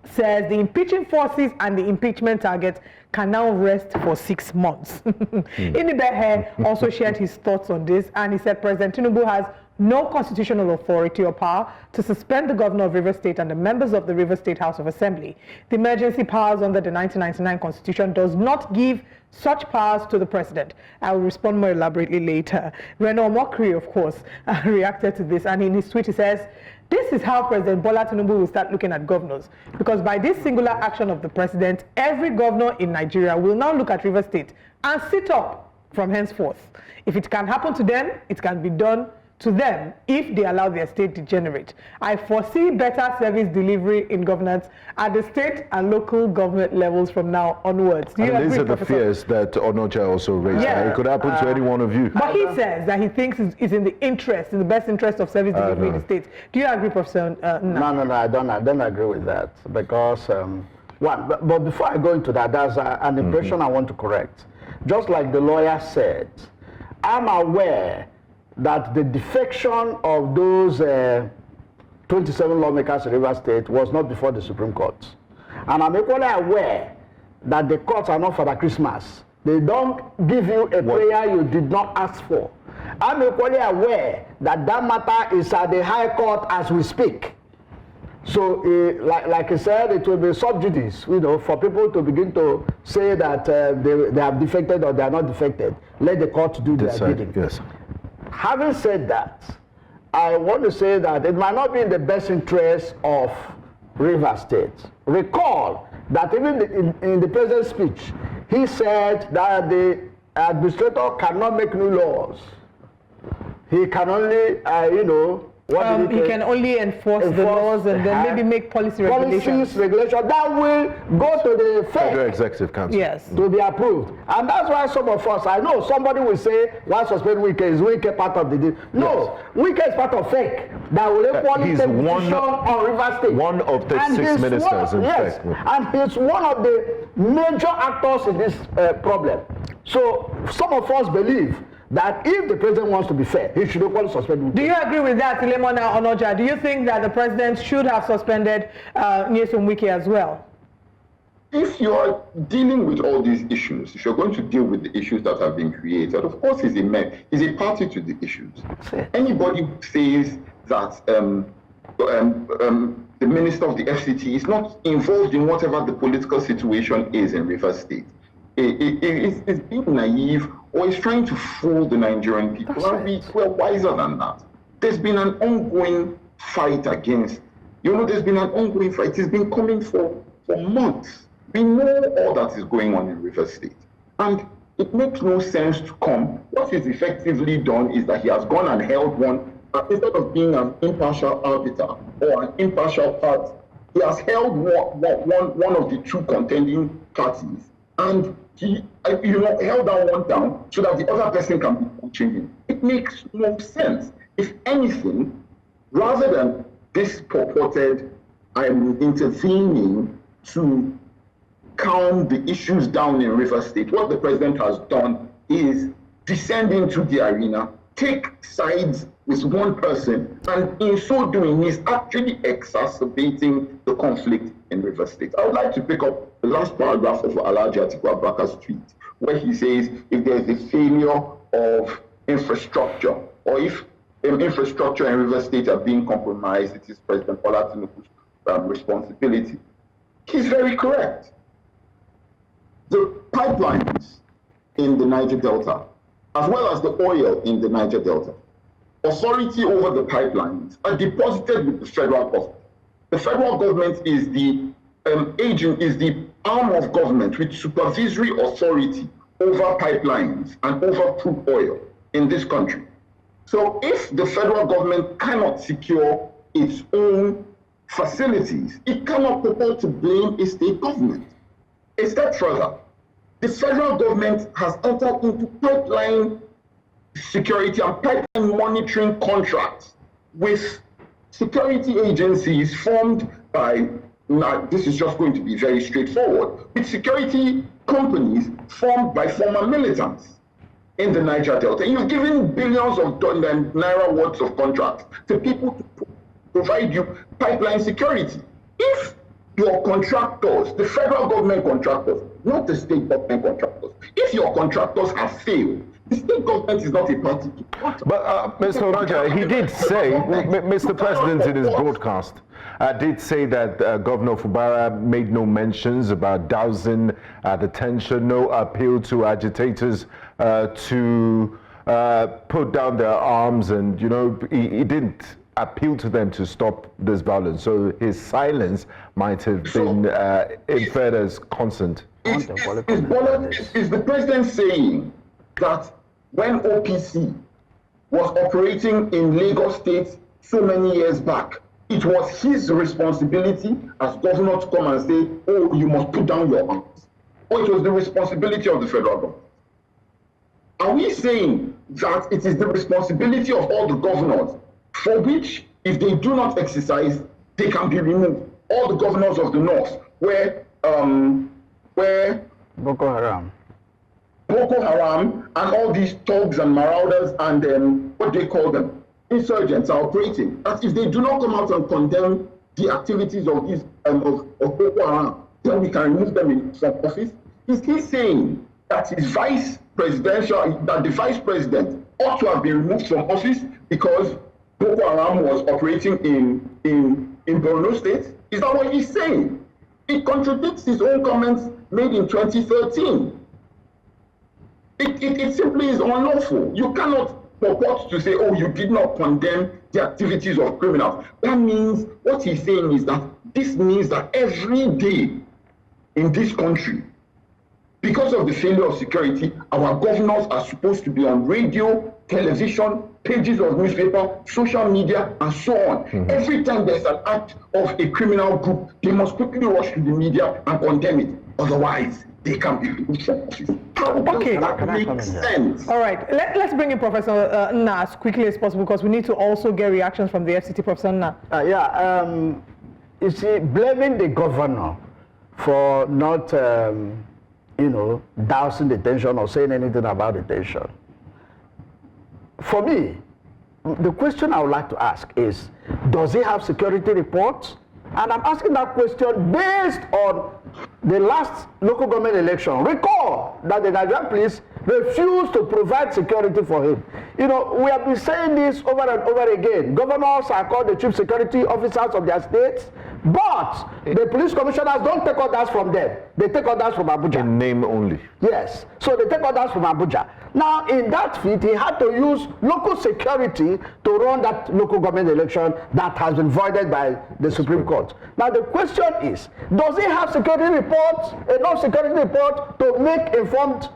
says the impeaching forces and the impeachment target can now rest for 6 months. Inibehe also shared his thoughts on this, and he said President Tinubu has no constitutional authority or power to suspend the governor of Rivers State and the members of the Rivers State House of Assembly. The emergency powers under the 1999 Constitution does not give such powers to the president. I will respond more elaborately later. Reno Mokri, of course, reacted to this, and in his tweet he says, this is how President Bola Tinubu will start looking at governors, because by this singular action of the president, every governor in Nigeria will now look at Rivers State and sit up from henceforth. If it can happen to them, it can be done to them if they allow their state to degenerate. I foresee better service delivery in governance at the state and local government levels from now onwards. Do you agree, these are the Professor? fears that Onocha also raised. Yeah. It could happen to any one of you. But he says that he thinks it's in the best interest of service delivery in the state. Do you agree, Professor? No, I don't agree with that, because One, but before I go into that, there's an impression I want to correct. Just like the lawyer said, I'm aware that the defection of those 27 lawmakers in Rivers State was not before the Supreme Court. And I'm equally aware that the courts are not for the Christmas. They don't give you a prayer you did not ask for. I'm equally aware that that matter is at the High Court as we speak. So, like I said, it will be sub judice, for people to begin to say that they have defected or they are not defected. Let the court do their bidding. Yes. Having said that, I want to say that it might not be in the best interest of Rivers State. Recall that even in the president's speech, he said that the administrator cannot make new laws. He can only, he can only enforce the laws and then maybe make policies, regulations that will go to the Federal Executive Council. Yes. To be approved. And that's why some of us, I know somebody will say, why suspend Wike? Is Wike part of the deal? No, yes. Wike is part of fake. That will equally take position on Rivers State. One of the 6 ministers, in fact. And he's one of the major actors in this problem. So some of us believe that if the president wants to be fair, he should equally suspend Wike. Do you agree with that, Lemona Onoja? Do you think that the president should have suspended Nyesom Wike as well? If you are dealing with all these issues, if you're going to deal with the issues that have been created, of course he's a party to the issues. Anybody who says that the minister of the FCT is not involved in whatever the political situation is in Rivers State is being naive or is trying to fool the Nigerian people. We're wiser than that. There's been an ongoing fight against, there's been an ongoing fight. It's been coming for months. We know all that is going on in Rivers State. And it makes no sense to come. What he's effectively done is that he has gone and held one, instead of being an impartial arbiter or an impartial party, he has held one of the two contending parties. And he held that one down so that the other person can be coaching him. It makes no sense. If anything, rather than this purported, I am intervening to calm the issues down in Rivers State, what the president has done is descend into the arena, take sides with one person, and in so doing, he's actually exacerbating the conflict in Rivers State. I would like to pick up the last paragraph of Alhaji Atiku Abubaka's tweet, where he says, if there's a failure of infrastructure, or if infrastructure in Rivers State are being compromised, it is President Bola Tinubu's responsibility. He's very correct. The pipelines in the Niger Delta, as well as the oil in the Niger Delta, authority over the pipelines are deposited with the federal government. The federal government is the is the arm of government with supervisory authority over pipelines and over crude oil in this country. So if the federal government cannot secure its own facilities, it cannot purport to blame a state government. A step further, the federal government has entered into pipeline security and pipeline monitoring contracts with security agencies formed by, now this is just going to be very straightforward, with security companies formed by former militants in the Niger Delta. You've given billions of naira worth of contracts to people to provide you pipeline security. If your contractors, the federal government contractors, not the state government contractors, if your contractors have failed, the state government is not a party to part. But Mr. Raja, he did say, Mr. President in his broadcast, did say that Governor Fubara made no mentions about dousing the tension, no appeal to agitators to put down their arms, and he didn't appeal to them to stop this violence. So his silence might have been inferred as consent. Is the president saying that when OPC was operating in Lagos State so many years back, it was his responsibility as governor to come and say, oh, you must put down your arms? Or it was the responsibility of the federal government? Are we saying that it is the responsibility of all the governors, for which, if they do not exercise, they can be removed? All the governors of the North, where where Boko Haram and all these thugs and marauders and what do they call them? Insurgents are operating. As if they do not come out and condemn the activities of these of Boko Haram, then we can remove them from office. Is he saying that the vice president ought to have been removed from office because Boko Haram was operating in Borno State? Is that what he's saying? It contradicts his own comments made in 2013. It simply is unlawful. You cannot purport to say, oh, you did not condemn the activities of criminals. That means, what he's saying is that this means that every day in this country, because of the failure of security, our governors are supposed to be on radio, television, pages of newspaper, social media, and so on. Every time there's an act of a criminal group, they must quickly rush to the media and condemn it. Otherwise, they can be removed from office. Okay. That makes sense. All right, let's bring in Professor Nna as quickly as possible because we need to also get reactions from the FCT. Professor Nna. You see, blaming the governor for not, dousing the tension or saying anything about the tension. For me, the question I would like to ask is, does he have security reports? And I'm asking that question based on the last local government election. Recall that the Nigerian police refused to provide security for him. We have been saying this over and over again. Governors are called the chief security officers of their states, but the police commissioners don't take orders from them. They take orders from Abuja. In name only. Yes. So they take orders from Abuja. Now, in that feat, he had to use local security to run that local government election that has been voided by the Supreme Court. Now, the question is, does he have security reports, enough security report to make informed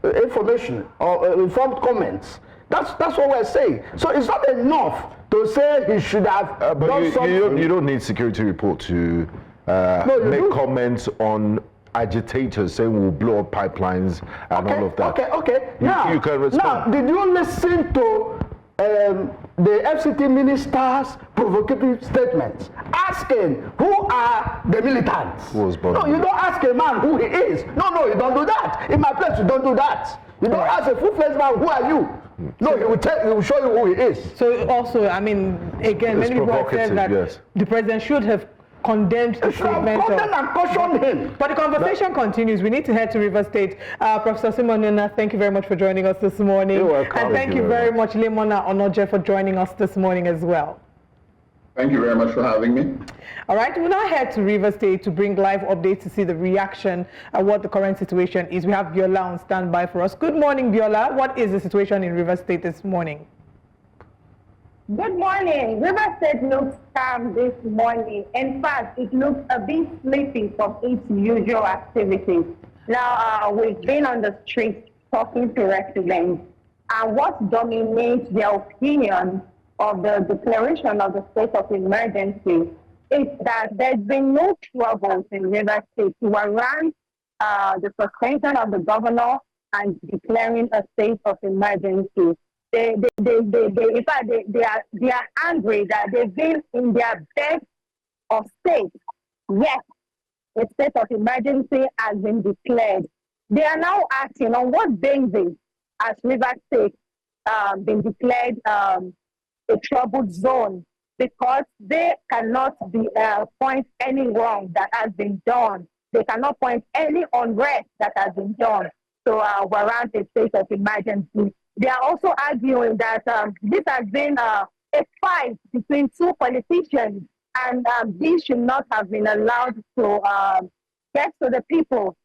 information or informed comments? That's what we're saying. So it's not enough to say he should have done something. You don't need security report to make comments on agitators saying we'll blow up pipelines and all of that. Okay. You can respond. Now, did you listen to the FCT minister's provocative statements asking who are the militants? No, you don't ask a man who he is. No, you don't do that. In my place, you don't do that. You don't ask a full-fledged man, who are you? No, he will show you who he is. So also, again, many people have said that the president should have condemned the treatment and cautioned him. But the conversation continues. We need to head to River State. Professor Siminalayi, thank you very much for joining us this morning. You're welcome. And thank you very much, Lemona Onoje, for joining us this morning as well. Thank you very much for having me. All right, we'll now head to River State to bring live updates to see the reaction and what the current situation is. We have Biola on standby for us. Good morning, Biola. What is the situation in River State this morning? Good morning. River State looks calm this morning. In fact, it looks a bit sleepy from its usual activities. Now, we've been on the streets talking to residents, and what dominates their opinion of the declaration of the state of emergency is that there's been no troubles in River State to warrant the suspension of the governor and declaring a state of emergency. In fact, they are angry that they've been in their best of state, yet a state of emergency has been declared. They are now asking on what basis has River State been declared a troubled zone, because they cannot point any wrong that has been done. They cannot point any unrest that has been done to warrant a state of emergency. They are also arguing that this has been a fight between two politicians, and this should not have been allowed to get to the people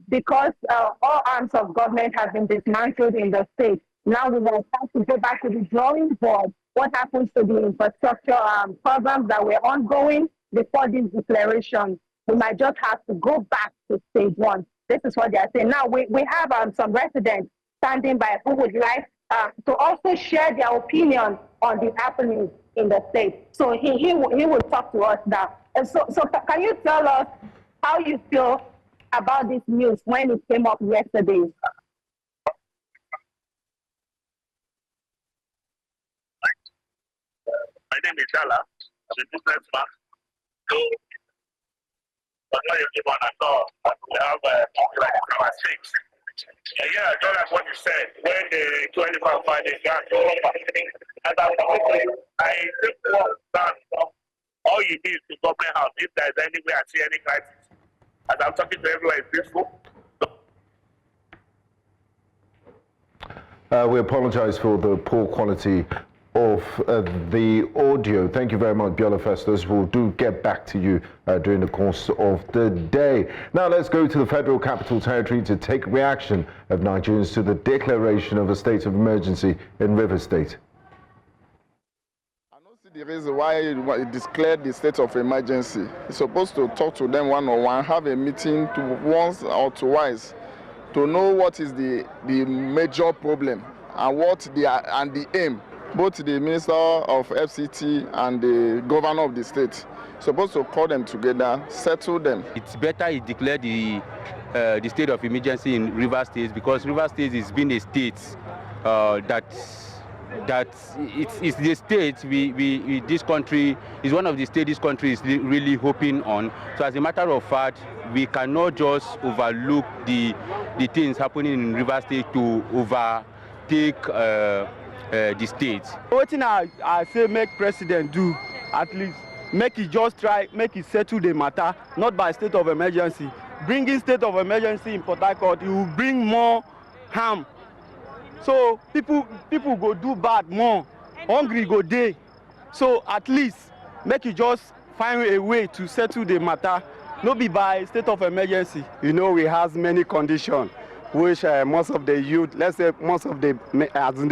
because all arms of government have been dismantled in the state. Now we will have to go back to the drawing board. What happens to the infrastructure programs that were ongoing before this declaration? We might just have to go back to stage one. This is what they are saying. Now, we have some residents standing by who would like to also share their opinion on the happenings in the state. So he will talk to us now. And so can you tell us how you feel about this news when it came up yesterday? My name is Ala. I'm a businessman. So but not everyone at all. We have like our six. Yeah, just like what you said, when the 25 Friday got and I think what done, all you need is to government house. If there's any way I see any crisis, as I'm talking to everyone, it's peaceful. We apologize for the poor quality of the audio. Thank you very much, Biola Festus. We'll get back to you during the course of the day. Now let's go to the Federal Capital Territory to take reaction of Nigerians to the declaration of a state of emergency in Rivers State. I don't see the reason why it declared the state of emergency. It's supposed to talk to them one-on-one, have a meeting once or twice to know what is the major problem and the aim. Both the Minister of FCT and the Governor of the state supposed to call them together, settle them. It's better he declare the state of emergency in Rivers State, because Rivers State has been a state that it's the state this country is one of the states this country is really hoping on. So as a matter of fact, we cannot just overlook the things happening in Rivers State to overtake the state. What thing I say make president do, at least make it just try, make it settle the matter, not by state of emergency. Bringing state of emergency in Port Harcourt, it will bring more harm. So people go do bad more, hungry go day. So at least make it just find a way to settle the matter, not be by state of emergency. You know, we have many conditions which most of the youth, let's say most of the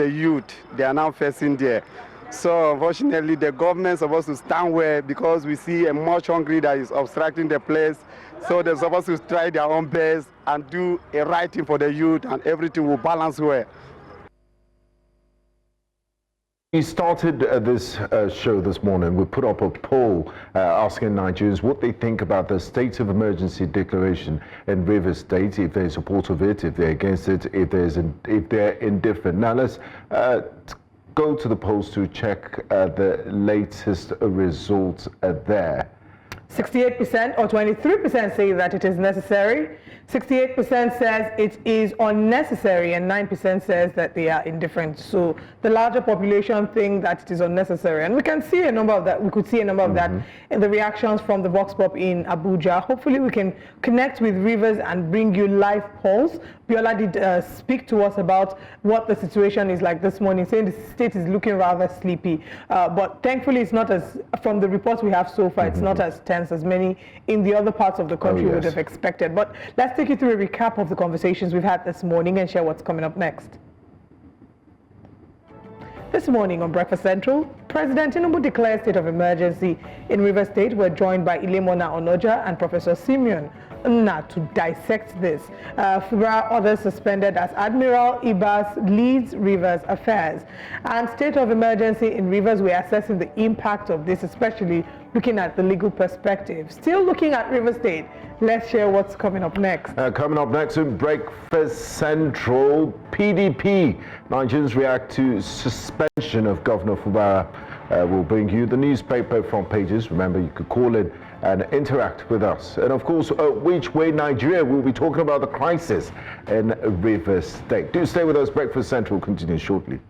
youth, they are now facing there. So unfortunately, the government is supposed to stand well, because we see a much hungry that is obstructing the place. So they're supposed to try their own best and do a right thing for the youth, and everything will balance well. We started this show this morning. We put up a poll asking Nigerians what they think about the state of emergency declaration in Rivers State, if they're in support of it, if they're against it, if they're indifferent. Now let's go to the polls to check the latest results there. 68% or 23% say that it is necessary. 68% says it is unnecessary, and 9% says that they are indifferent. So the larger population think that it is unnecessary, and we can see a number of that. We could see a number of that in the reactions from the Vox Pop in Abuja. Hopefully, we can connect with Rivers and bring you live polls. Biola did speak to us about what the situation is like this morning, saying the state is looking rather sleepy. But thankfully, it's not as, from the reports we have so far, it's not as tense as many in the other parts of the country would have expected. But let's take you through a recap of the conversations we've had this morning and share what's coming up next. This morning on Breakfast Central, President Tinubu declared state of emergency in Rivers State. We're joined by Ilemona Onoja and Professor Simeon to dissect this. Fubara others suspended as Admiral Ibas leads Rivers affairs. And state of emergency in Rivers, we're assessing the impact of this, especially looking at the legal perspective. Still looking at Rivers State, let's share what's coming up next. Coming up next in Breakfast Central, PDP. Nigerians react to suspension of Governor Fubara. We'll bring you the newspaper front pages. Remember, you could call in and interact with us. And of course, which way Nigeria, we'll be talking about the crisis in Rivers State. Do stay with us. Breakfast Central continues shortly.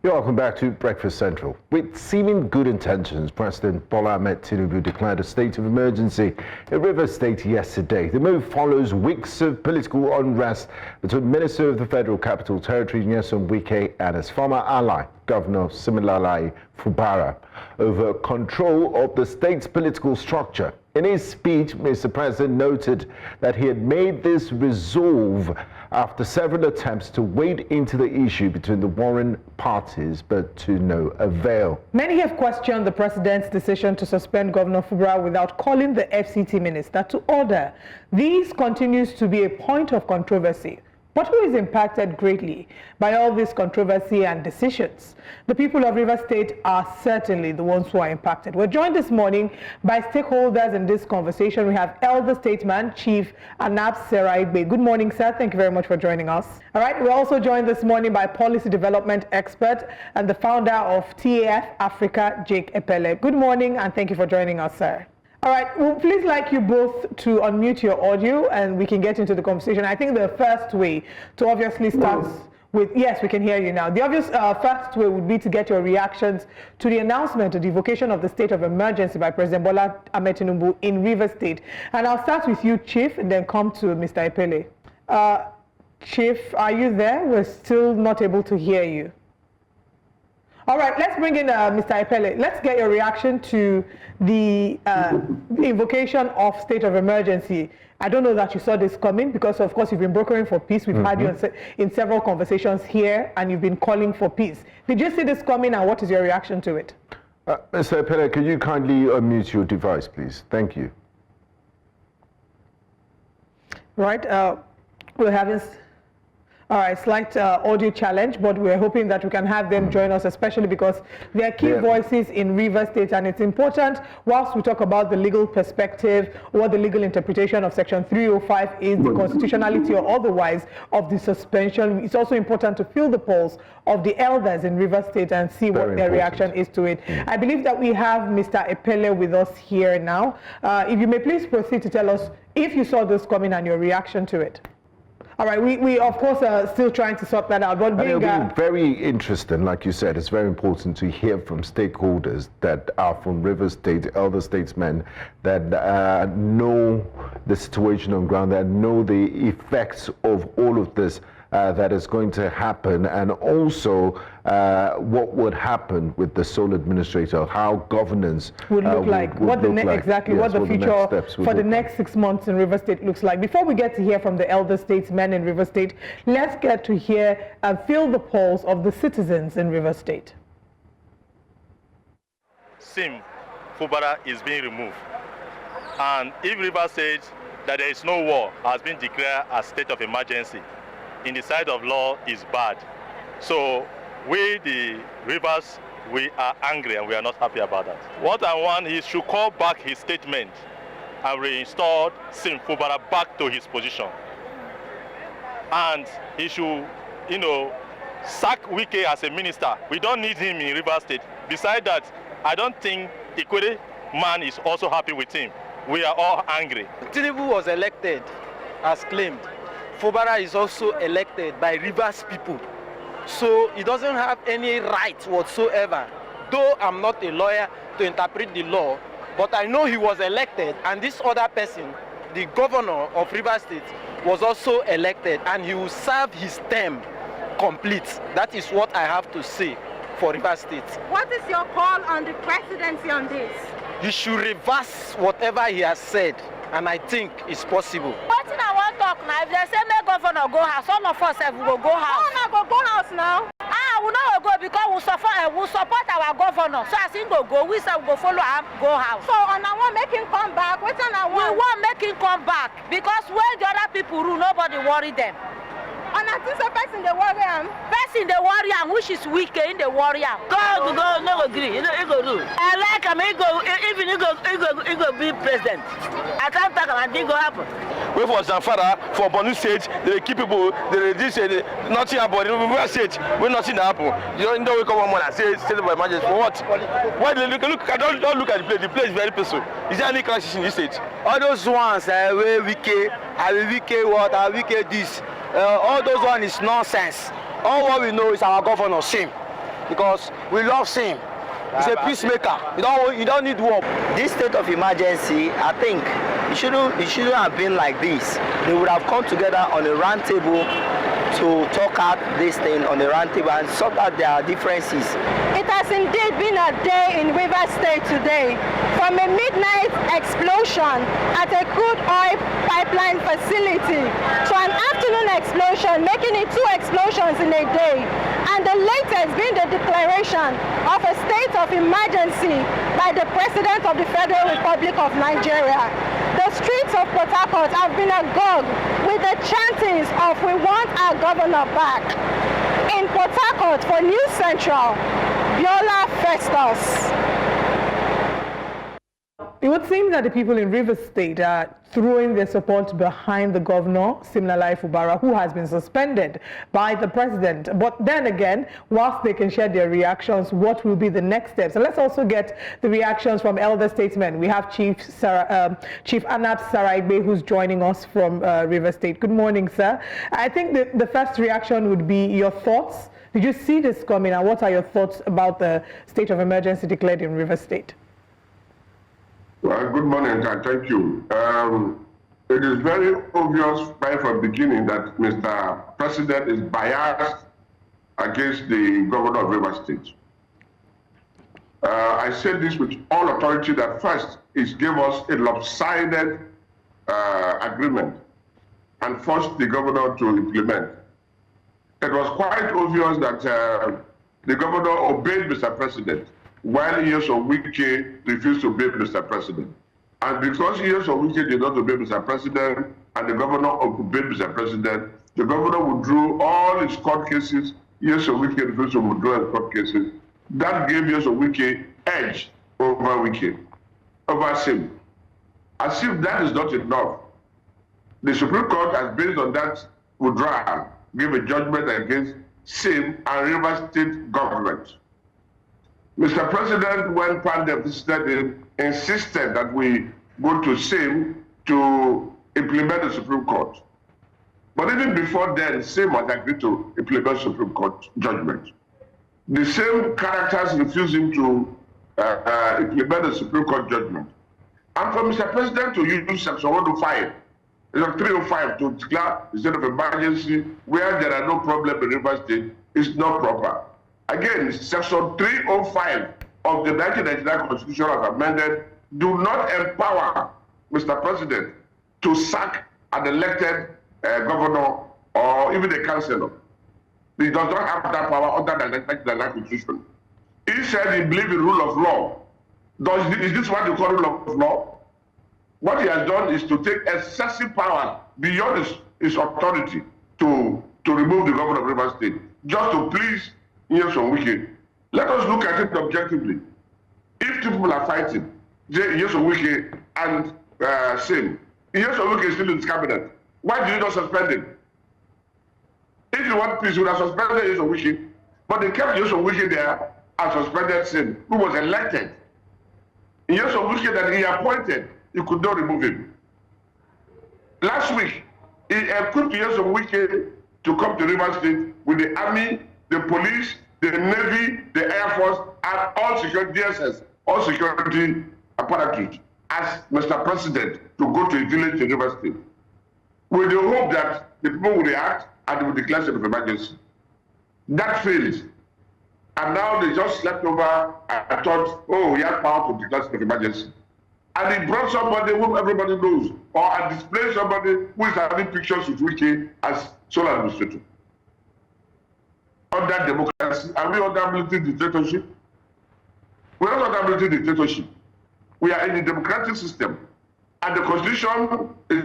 You're welcome back to Breakfast Central. With seeming good intentions, President Bola Tinubu declared a state of emergency in Rivers State yesterday. The move follows weeks of political unrest between Minister of the Federal Capital Territory, Nyesom Wike, and his former ally, Governor Siminalayi Fubara, over control of the state's political structure. In his speech, Mr. President noted that he had made this resolve after several attempts to wade into the issue between the warring parties, but to no avail. Many have questioned the president's decision to suspend Governor Fubara without calling the FCT minister to order. This continues to be a point of controversy. But who is impacted greatly by all this controversy and decisions? The people of Rivers State are certainly the ones who are impacted. We're joined this morning by stakeholders in this conversation. We have Elder Statesman Chief Admiral Ibok-Ete Ibas. Good morning, sir. Thank you very much for joining us. All right, we're also joined this morning by policy development expert and the founder of TAF Africa, Jake Epele. Good morning, and thank you for joining us, sir. All right, well, please like you both to unmute your audio and we can get into the conversation. I think the first way to obviously start with, yes, we can hear you now. The obvious first way would be to get your reactions to the announcement of the invocation of the state of emergency by President Bola Tinubu in Rivers State. And I'll start with you, Chief, and then come to Mr. Epele. Chief, are you there? We're still not able to hear you. All right, let's bring in Mr. Epele. Let's get your reaction to the invocation of state of emergency. I don't know that you saw this coming because, of course, you've been brokering for peace. We've had you in several conversations here, and you've been calling for peace. Did you see this coming, and what is your reaction to it? Mr. Epele, can you kindly unmute your device, please? Thank you. Right, we're having... All right, slight audio challenge, but we're hoping that we can have them join us, especially because they are key voices in Rivers State, and it's important, whilst we talk about the legal perspective, what the legal interpretation of Section 305 is, the constitutionality or otherwise of the suspension, it's also important to feel the pulse of the elders in Rivers State and see what their reaction is to it. I believe that we have Mr. Epele with us here now. If you may please proceed to tell us if you saw this coming and your reaction to it. All right, we of course are still trying to sort that out. But it'll be very interesting, like you said, it's very important to hear from stakeholders that are from Rivers State, elder statesmen that know the situation on ground, that know the effects of all of this that is going to happen, and also what would happen with the sole administrator, how governance would look like, what the future for the next 6 months in Rivers State looks like. Before we get to hear from the elder statesmen in Rivers State, let's get to hear and feel the pulse of the citizens in Rivers State. Fubara is being removed, and if Rivers State that there is no war has been declared a state of emergency, in the side of law is bad. So we, the Rivers, we are angry and we are not happy about that. What I want is to call back his statement and reinstall Fubara back to his position. And he should, sack Wike as a minister. We don't need him in Rivers State. Besides that, I don't think Ikwere man is also happy with him. We are all angry. Tinubu was elected as claimed. Fubara is also elected by Rivers people. So he doesn't have any right whatsoever. Though I'm not a lawyer to interpret the law, but I know he was elected, and this other person, the governor of Rivers State, was also elected, and he will serve his term complete. That is what I have to say for Rivers State. What is your call on the presidency on this? He should reverse whatever he has said, and I think it's possible. What I want to talk now, if they say make governor go house, all of us will go house. No, no, go house now. We not go because we support our governor. So I think go, we say we go follow him, go house. So on I want make him come back. What on I want? We want make him come back because when the other people rule, nobody worry them. And I think the person they worry him. Person they worry him, which is weak in the warrior. Go, no agree. He go do. I like him. Even he go be president. I can't talk about it. Go happen. We for Zamfara, for Borno State, they keep people. They nothing about it. We State, we nothing happen. You don't wake up one morning and say state of emergency for what? Why do you look? Don't look at the place. The place is very peaceful. Is there any crisis in this state? All those ones, where Wike, what, Wike this. All those one is nonsense. All what we know is our governor, Sim. because we love him. He's a peacemaker. You don't need war. This state of emergency, I think, it shouldn't have been like this. They would have come together on a round table to talk out this thing on a round table and sort out their differences. It has indeed been a day in Rivers State today. From a midnight explosion at a crude oil pipeline facility to an afternoon explosion, making it 2 explosions in a day. And the latest being the declaration of a state of emergency by the President of the Federal Republic of Nigeria. The streets of Port Harcourt have been agog with the chantings of "We want our governor back." In Port Harcourt for News Central, Bola Festus. It would seem that the people in Rivers State are throwing their support behind the Governor Siminalayi Fubara, who has been suspended by the president. But then again, whilst they can share their reactions, what will be the next steps? And let's also get the reactions from elder statesmen. We have Chief Anab Saraigbe, who's joining us from Rivers State. Good morning, sir. I think the first reaction would be your thoughts. Did you see this coming, and what are your thoughts about the state of emergency declared in Rivers State? Well, good morning, and thank you. It is very obvious right from the beginning that Mr. President is biased against the governor of Rivers State. I say this with all authority that first, it gave us a lopsided agreement and forced the governor to implement. It was quite obvious that the governor obeyed Mr. President, while Wike refused to obey Mr. President. And because Wike did not obey Mr. President and the governor obeyed Mr. President, the governor withdrew all his court cases. Wike refused to withdraw his court cases. That gave Wike edge over Sim. As if that is not enough, the Supreme Court has, based on that withdrawal, gave a judgment against Sim and Rivers State government. Mr. President, when Pandem visited him, insisted that we go to Sim to implement the Supreme Court. But even before then, Sim had agreed to implement Supreme Court judgment. The same characters refused him to implement the Supreme Court judgment. And for Mr. President to use Section 105, 305 to declare the state of emergency where there are no problems in Rivers State is not proper. Again, Section 305 of the 1999 Constitution as amended do not empower Mr. President to sack an elected governor or even a councillor. He does not have that power under the 1999 Constitution. He said he believes in rule of law. Is this what you call rule of law? What he has done is to take excessive power beyond his authority to remove the governor of Rivers State, just to please Wike. Let us look at it objectively. If two people are fighting, Wike and Sim, Wike is still in his cabinet. Why did you not suspend him? If you want peace, you would have suspended Wike. But they kept Wike there and suspended Sim, who was elected. Wike that he appointed, you could not remove him. Last week, he equipped Wike to come to Rivers State with the army, the police, the Navy, the Air Force, and all security DSS, all security apparatus, as Mr. President to go to a village in Rivers State, with the hope that the people will react and they will declare state of emergency. That failed. And now they just slept over and thought, oh, he has power to declare state of emergency. And he brought somebody whom everybody knows, or displayed somebody who is having pictures with Wike as sole administrator. Under democracy, are we under military dictatorship? We are not under military dictatorship. We are in a democratic system. And the Constitution is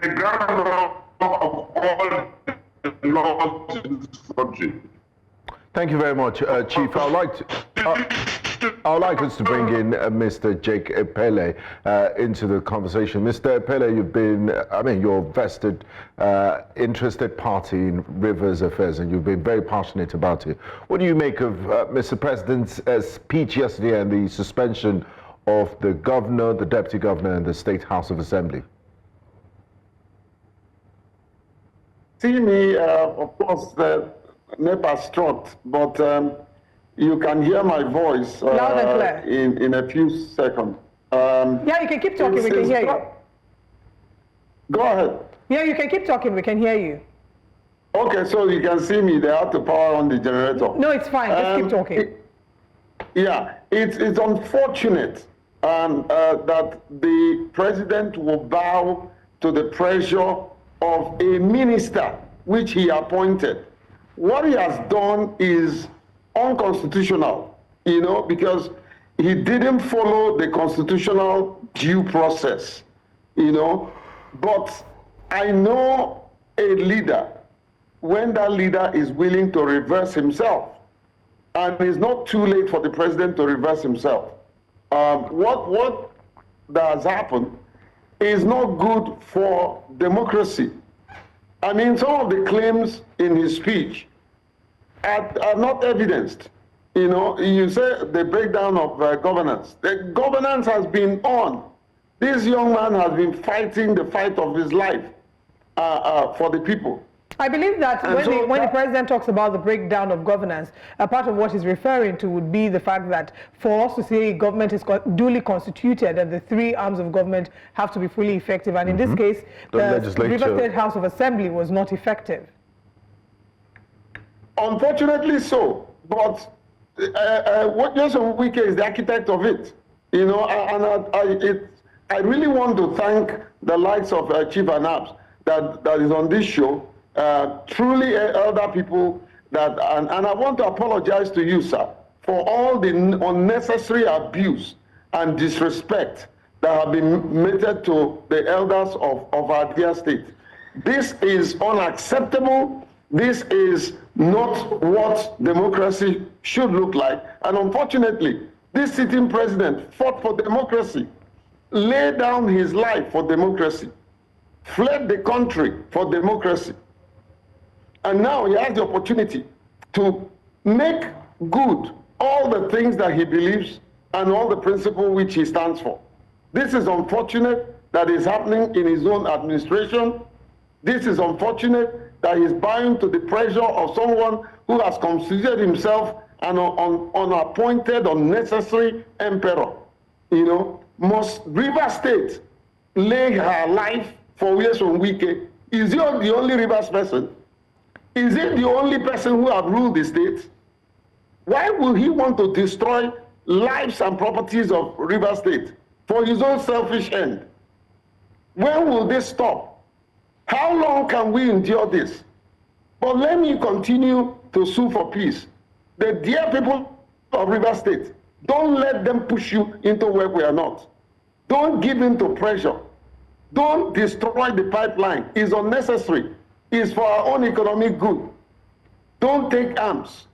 the ground of all the laws in this country. Thank you very much, Chief. I would like us to bring in Mr. Jake Epele into the conversation. Mr. Epele, you've been, you're a vested, interested party in Rivers affairs, and you've been very passionate about it. What do you make of Mr. President's speech yesterday and the suspension of the governor, the deputy governor, and the State House of Assembly? See me, of course, NEPA struck, but you can hear my voice loud and clear. in a few seconds. Yeah, you can keep talking. We can hear you. Go ahead. Yeah, you can keep talking. We can hear you. Okay, so you can see me. They have to power on the generator. No, it's fine. Just keep talking. It's unfortunate that the president will bow to the pressure of a minister which he appointed. What he has done is unconstitutional, you know, because he didn't follow the constitutional due process, you know. But I know a leader, when that leader is willing to reverse himself, and it's not too late for the president to reverse himself. What has happened is not good for democracy. I mean, some of the claims in his speech are not evidenced. You know, you say the breakdown of governance. The governance has been on. This young man has been fighting the fight of his life for the people. I believe that when the president talks about the breakdown of governance, a part of what he's referring to would be the fact that for us to say government is duly constituted and the three arms of government have to be fully effective, and in this case, the River State House of Assembly was not effective. Unfortunately so, but what Johnson Wike is the architect of it, you know, and I really want to thank the likes of Chief Anabs that is on this show. Truly elder people and I want to apologize to you, sir, for all the unnecessary abuse and disrespect that have been meted to the elders of our dear state. This is unacceptable. This is not what democracy should look like. And unfortunately, this sitting president fought for democracy, laid down his life for democracy, fled the country for democracy. And now he has the opportunity to make good all the things that he believes and all the principles which he stands for. This is unfortunate that is happening in his own administration. This is unfortunate that he's bowing to the pressure of someone who has considered himself an unappointed, unnecessary emperor. You know, must River State lay her life for Wilson Wike? Is he the only Rivers person? Is he the only person who have ruled the state? Why will he want to destroy lives and properties of River State for his own selfish end? When will this stop? How long can we endure this? But let me continue to sue for peace. The dear people of River State, don't let them push you into where we are not. Don't give in to pressure. Don't destroy the pipeline. It's unnecessary. It's for our own economic good. Don't take arms.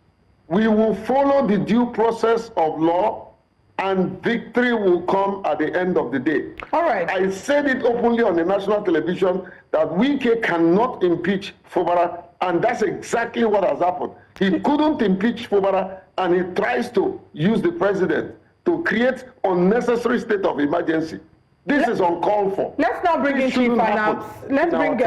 We will follow the due process of law, and victory will come at the end of the day. All right. I said it openly on the national television that Wike cannot impeach Fubara, and that's exactly what has happened. He couldn't impeach Fubara, and he tries to use the president to create unnecessary state of emergency. This is uncalled for. Let's now bring in Chief Anabs. Let's bring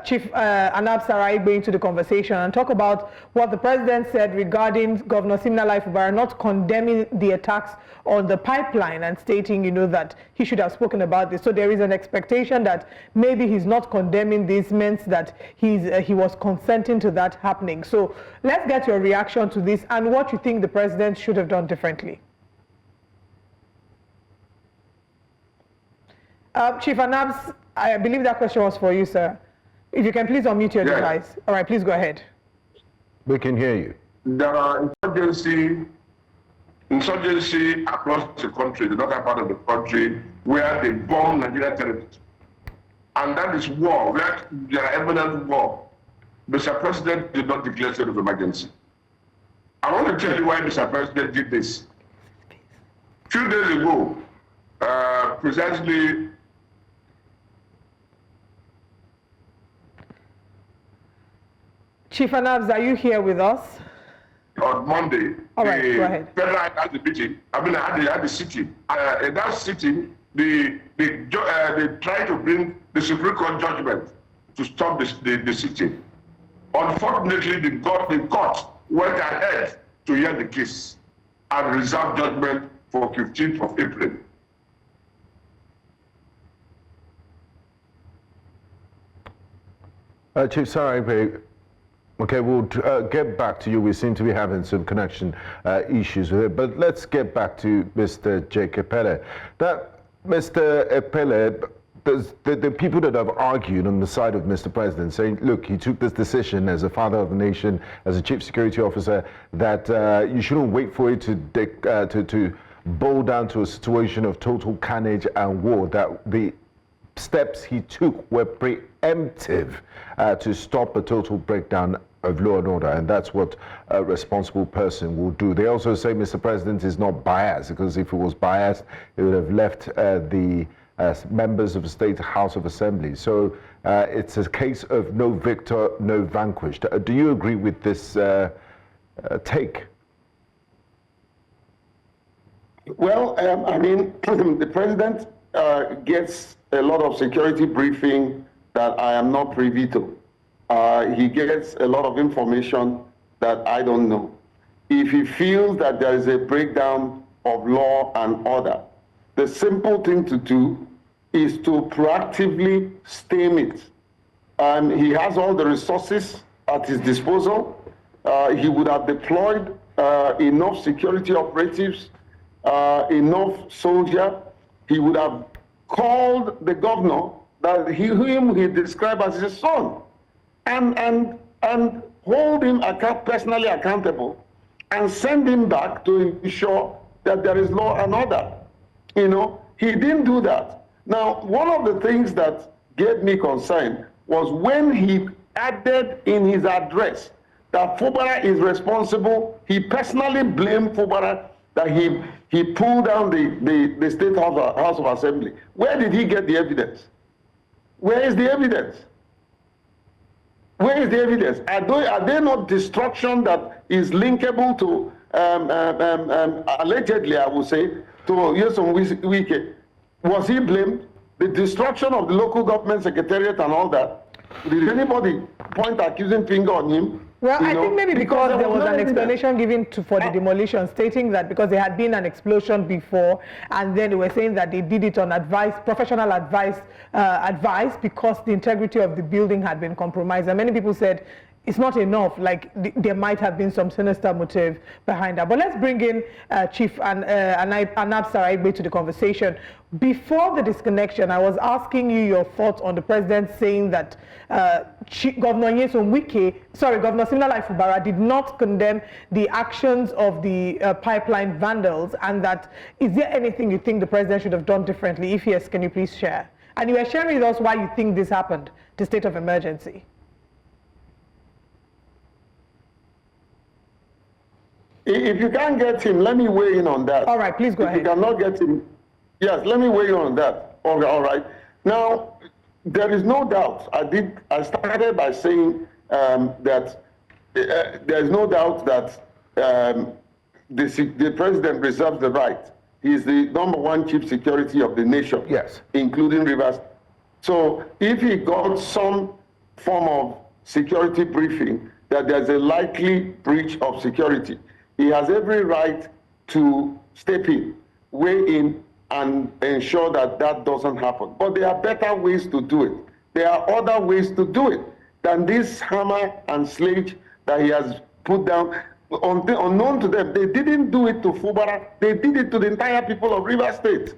Chief Anabs Saraigbe into the conversation and talk about what the president said regarding Governor Siminalayi Fubara not condemning the attacks on the pipeline and stating, you know, that he should have spoken about this. So there is an expectation that maybe he's not condemning this means that he was consenting to that happening. So let's get your reaction to this and what you think the president should have done differently. Chief Anabs, I believe that question was for you, sir. If you can please unmute your device. All right, please go ahead. We can hear you. There are insurgency across the country, the northern part of the country, where they bomb Nigerian territory. And that is war, where there are evidence of war. Mr. President did not declare state of emergency. I want to tell you why Mr. President did this. A few days ago, precisely Chief Anabs, are you here with us? On Monday, all right, go ahead. Federal had the meeting. I mean, I had the sitting. In that sitting, they tried to bring the Supreme Court judgment to stop the sitting. Unfortunately, the court went ahead to hear the case. and reserve judgment for 15th of April. Chief Saraibe, okay, we'll get back to you. We seem to be having some connection issues with it, but let's get back to Mr. Jake Epele. Now, Mr. Epele, the people that have argued on the side of Mr. President saying, look, he took this decision as a father of the nation, as a chief security officer, that you shouldn't wait for it to boil down to a situation of total carnage and war, that the steps he took were preemptive to stop a total breakdown of law and order, and that's what a responsible person will do. They also say Mr. President is not biased, because if he was biased, he would have left the members of the State House of Assembly. So it's a case of no victor, no vanquished. Do you agree with this take? Well, I mean, the president gets a lot of security briefing that I am not privy to. He gets a lot of information that I don't know. If he feels that there is a breakdown of law and order, the simple thing to do is to proactively stem it. He has all the resources at his disposal. He would have deployed enough security operatives, enough soldiers. He would have called the governor that whom he described as his son, and hold him personally accountable, and send him back to ensure that there is law and order. You know, he didn't do that. Now, one of the things that gave me concern was when he added in his address that Fubara is responsible. He personally blamed Fubara that he pulled down the State House of Assembly. Where did he get the evidence? Where is the evidence? Where is the evidence? Are there not destruction that is linkable to, allegedly, I would say, to Nyesom Wike? Was he blamed? The destruction of the local government secretariat and all that? Did anybody point accusing finger on him? Well, I think maybe because there was an explanation given for the demolition, stating that because there had been an explosion before, and then they were saying that they did it on advice, professional advice, because the integrity of the building had been compromised. And many people said it's not enough, like there might have been some sinister motive behind that. But let's bring in Chief Anab Saraibe to the conversation. Before the disconnection, I was asking you your thoughts on the president saying that Governor Siminalayi Fubara did not condemn the actions of the pipeline vandals, and that is there anything you think the president should have done differently? If yes, can you please share? And you were sharing with us why you think this happened, the state of emergency. If you can't get him, let me weigh in on that. All right, please go ahead. If you cannot get him, yes, let me weigh in on that. All right. Now, there is no doubt. I started by saying that there is no doubt that the president reserves the right. He is the #1 chief security of the nation, yes, including Rivers. So if he got some form of security briefing that there's a likely breach of security, he has every right to step in, weigh in, and ensure that that doesn't happen. But there are better ways to do it. There are other ways to do it than this hammer and sledge that he has put down. Unknown to them, they didn't do it to Fubara. They did it to the entire people of Rivers State.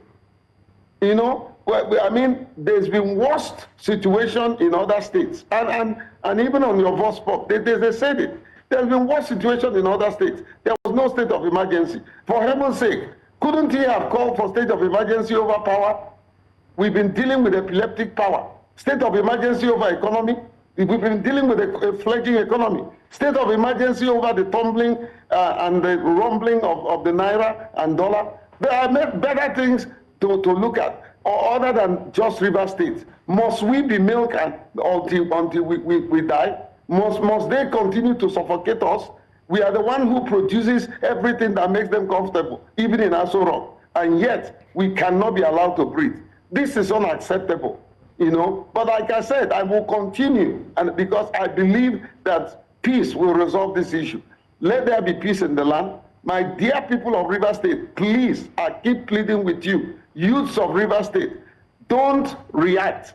You know, I mean, there's been worst situation in other states, and even on your voice pop, they said it. There's been worse situation in other states. There was no state of emergency. For heaven's sake, couldn't he have called for state of emergency over power? We've been dealing with epileptic power. State of emergency over economy. We've been dealing with a fledgling economy. State of emergency over the tumbling and the rumbling of the naira and dollar. There are better things to look at, other than just River State. Must we be milked until we die? Must they continue to suffocate us? We are the one who produces everything that makes them comfortable, even in Aso Rock, and yet we cannot be allowed to breathe. This is unacceptable, you know. But like I said, I will continue, and because I believe that peace will resolve this issue. Let there be peace in the land. My dear people of River State, please, I keep pleading with you, youths of River State, don't react.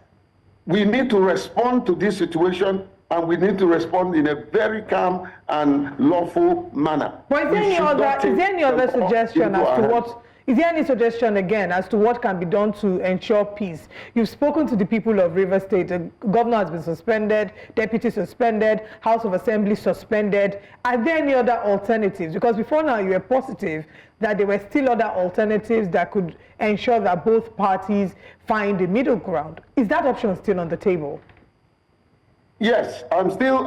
We need to respond to this situation, and we need to respond in a very calm and lawful manner. But is there any other suggestion as to what? Is there any suggestion again as to what can be done to ensure peace? You've spoken to the people of River State. The governor has been suspended, deputy suspended, House of Assembly suspended. Are there any other alternatives? Because before now you were positive that there were still other alternatives that could ensure that both parties find a middle ground. Is that option still on the table? Yes, I'm still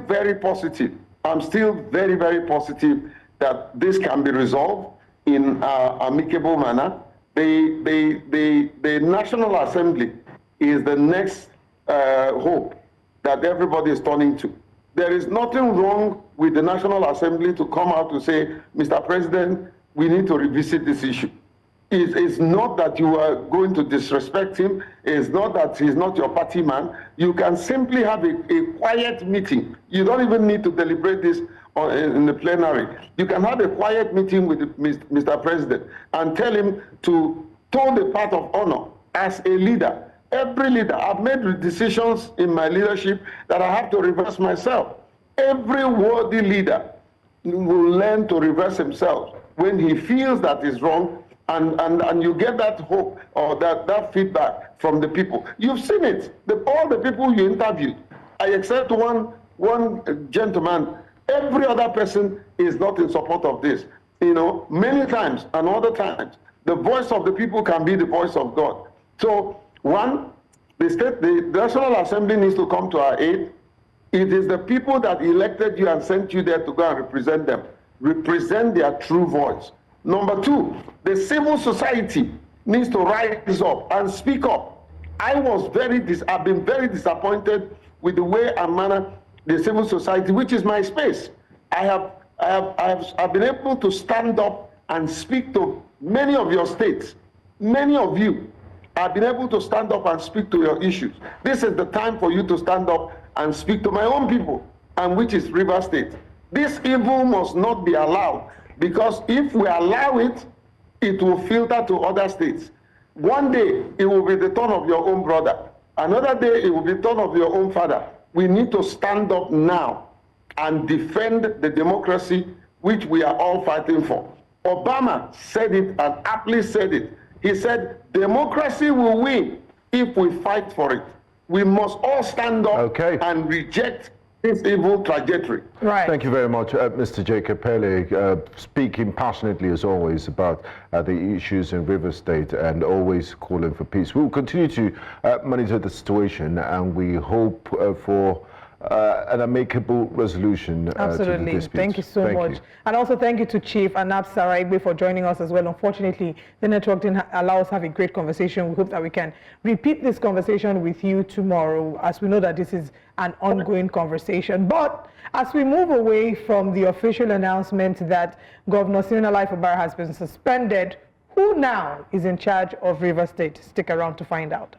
very positive. I'm still very, very positive that this can be resolved in an amicable manner. The National Assembly is the next hope that everybody is turning to. There is nothing wrong with the National Assembly to come out to say, Mr. President, we need to revisit this issue. It's not that you are going to disrespect him. It's not that he's not your party man. You can simply have a quiet meeting. You don't even need to deliberate this in the plenary. You can have a quiet meeting with Mr. President and tell him to toe the path of honor as a leader. Every leader, I've made decisions in my leadership that I have to reverse myself. Every worthy leader will learn to reverse himself when he feels that is wrong, and you get that hope or that feedback from the people. You've seen it. All the people you interviewed, except one gentleman, every other person is not in support of this. You know, many times and other times, the voice of the people can be the voice of God. So, one, the National Assembly needs to come to our aid. It is the people that elected you and sent you there to go and represent them. Represent their true voice. Number two, the civil society needs to rise up and speak up. I've been very disappointed with the way and manner the civil society, which is my space. I've been able to stand up and speak to many of your states. Many of you have been able to stand up and speak to your issues. This is the time for you to stand up and speak to my own people, and which is River State. This evil must not be allowed, because if we allow it, it will filter to other states. One day, it will be the turn of your own brother. Another day, it will be the turn of your own father. We need to stand up now and defend the democracy which we are all fighting for. Obama said it and aptly said it. He said, democracy will win if we fight for it. We must all stand up and reject this evil trajectory. Right. Thank you very much, Mr. Jacob Pele, speaking passionately as always about the issues in River State and always calling for peace. We will continue to monitor the situation, and we hope for an amicable resolution to the dispute. Thank you so much. And also thank you to Chief Anab Saraigbe for joining us as well. Unfortunately, the network didn't allow us to have a great conversation. We hope that we can repeat this conversation with you tomorrow, as we know that this is an ongoing conversation. But as we move away from the official announcement that Governor Siminalayi Fubara has been suspended, who now is in charge of River State? Stick around to find out.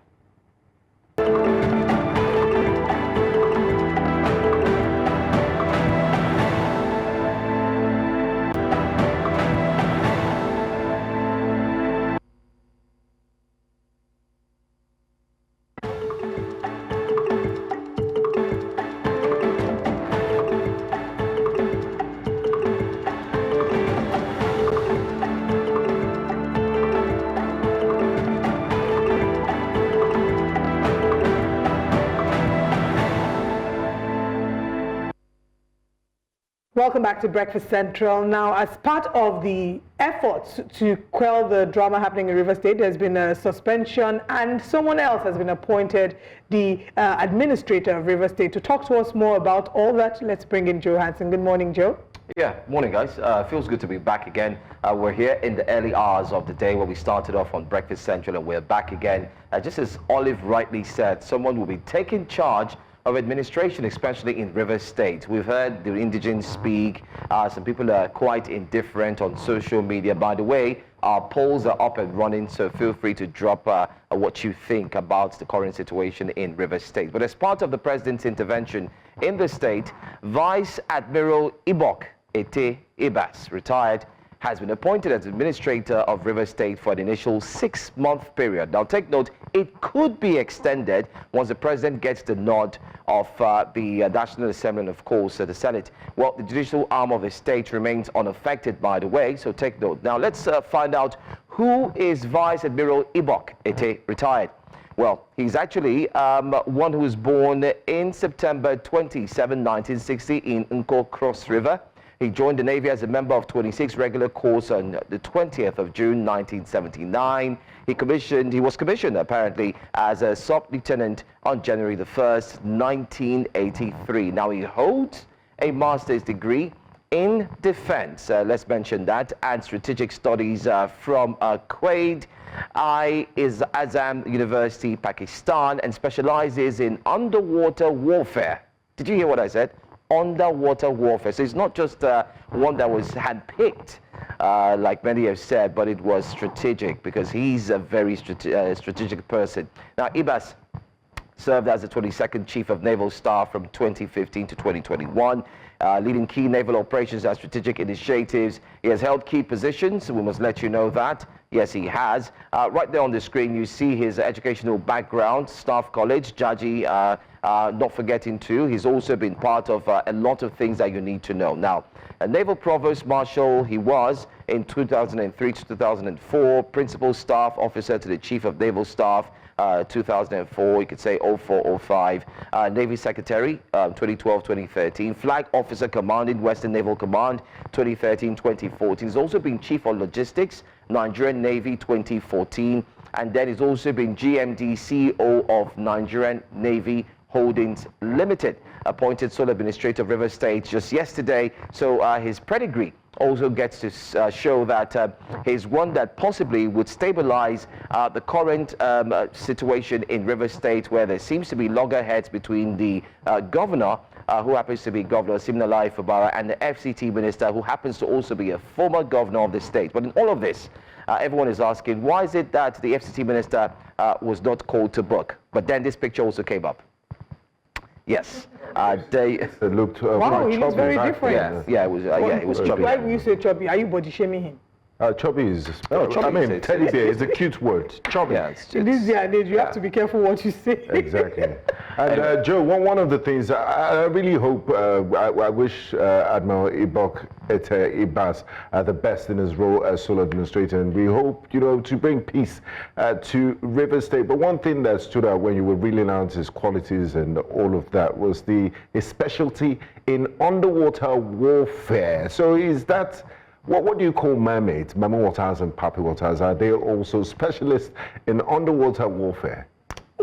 Welcome back to Breakfast Central. Now, as part of the efforts to quell the drama happening in River State, there's been a suspension, and someone else has been appointed, the administrator of River State. To talk to us more about all that, let's bring in Joe Hansen. Good morning, Joe. Yeah, morning, guys. Feels good to be back again. We're here in the early hours of the day where we started off on Breakfast Central, and we're back again. Just as Olive rightly said, someone will be taking charge of administration, especially in River State. We've heard the indigents speak. Some people are quite indifferent on social media. By the way, our polls are up and running, so feel free to drop what you think about the current situation in River State. But as part of the president's intervention in the state, Vice Admiral Ibok-Ete Ibas, retired, has been appointed as administrator of Rivers State for an initial 6-month period. Now take note, it could be extended once the president gets the nod of the National Assembly and of course the Senate. Well, the judicial arm of the state remains unaffected, by the way, so take note. Now let's find out who is Vice Admiral Ibok-Ete, retired. Well, he's actually one who was born in September 27, 1960 in Nko Cross River. He joined the Navy as a member of 26 regular corps on the 20th of June 1979. He was commissioned apparently as a sub-lieutenant on January the 1st, 1983. Now he holds a master's degree in defense, let's mention that, and strategic studies from Quaid Azam University, Pakistan, and specializes in underwater warfare. Did you hear what I said? Underwater warfare. So it's not just one that was handpicked, like many have said, but it was strategic because he's a very strategic person. Now, Ibas served as the 22nd Chief of Naval Staff from 2015 to 2021, leading key naval operations and strategic initiatives. He has held key positions, we must let you know that. Yes, he has. Right there on the screen, you see his educational background, Staff College, Jaji, not forgetting too, he's also been part of a lot of things that you need to know. Now, a Naval Provost Marshal he was in 2003 to 2004, Principal Staff Officer to the Chief of Naval Staff, 2004, you could say 0405, Navy Secretary, 2012-2013, Flag Officer Commanding Western Naval Command, 2013-2014. He's also been Chief of Logistics, Nigerian Navy, 2014, and then he's also been GMD CEO of Nigerian Navy Holdings Limited, appointed sole administrator of River State just yesterday. So his pedigree also gets to show that he's one that possibly would stabilize the current situation in River State, where there seems to be loggerheads between the governor, who happens to be Governor Siminalayi Fubara, and the FCT minister, who happens to also be a former governor of the state. But in all of this, everyone is asking, why is it that the FCT minister was not called to book? But then this picture also came up. Yes, they looked. Wow, he looks very different. Yeah, it was chubby. Why will you say chubby? Are you body shaming him? Chubby is. Chubby I mean, teddy bear is a cute word. Chubby. Yeah, in this day and age, you have to be careful what you say. Exactly. And Joe, one of the things I really hope, I wish Admiral Ibok-Ete Ibas the best in his role as sole administrator, and we hope, to bring peace to River State. But one thing that stood out when you were reeling out his qualities and all of that was his specialty in underwater warfare. So is that, what do you call mermaids, mama waters and papi waters? Are they also specialists in underwater warfare?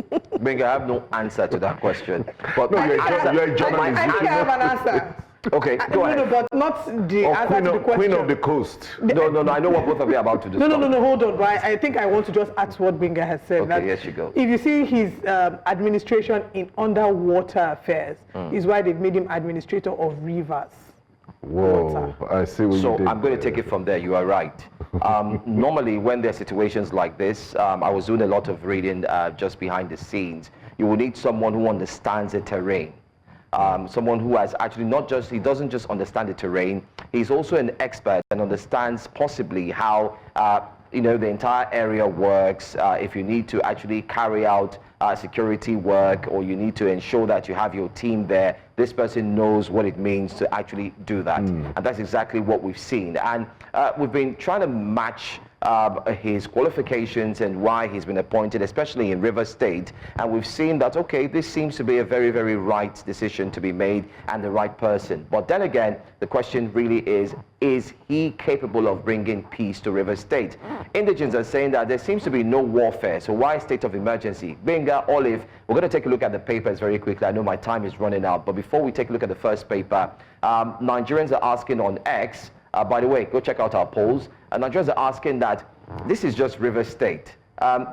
Binga, I have no answer to that question. But no, you're a journalist. I think I have an answer. Okay, go ahead. No, but not the answer to the question. Queen of the Coast. No, I know what both of you are about to do. No, hold on. But I think I want to just add to what Binga has said. Okay, yes, you go. If you see his administration in underwater affairs, is why they've made him administrator of rivers. Whoa, I see what you did. So I'm going to take it from there. You are right. Normally, when there are situations like this, I was doing a lot of reading just behind the scenes. You will need someone who understands the terrain. Someone who has actually he doesn't just understand the terrain, he's also an expert and understands possibly how the entire area works. If you need to actually carry out security work, or you need to ensure that you have your team there, this person knows what it means to actually do that. And that's exactly what we've seen. And we've been trying to match his qualifications and why he's been appointed, especially in River State. And we've seen that, okay, this seems to be a very, very right decision to be made and the right person. But then again, the question really is he capable of bringing peace to River State? Indigents are saying that there seems to be no warfare, so why state of emergency? Binga, Olive, we're going to take a look at the papers very quickly. I know my time is running out, but before we take a look at the first paper, Nigerians are asking on X, by the way, go check out our polls. Nigerians are asking that this is just River State.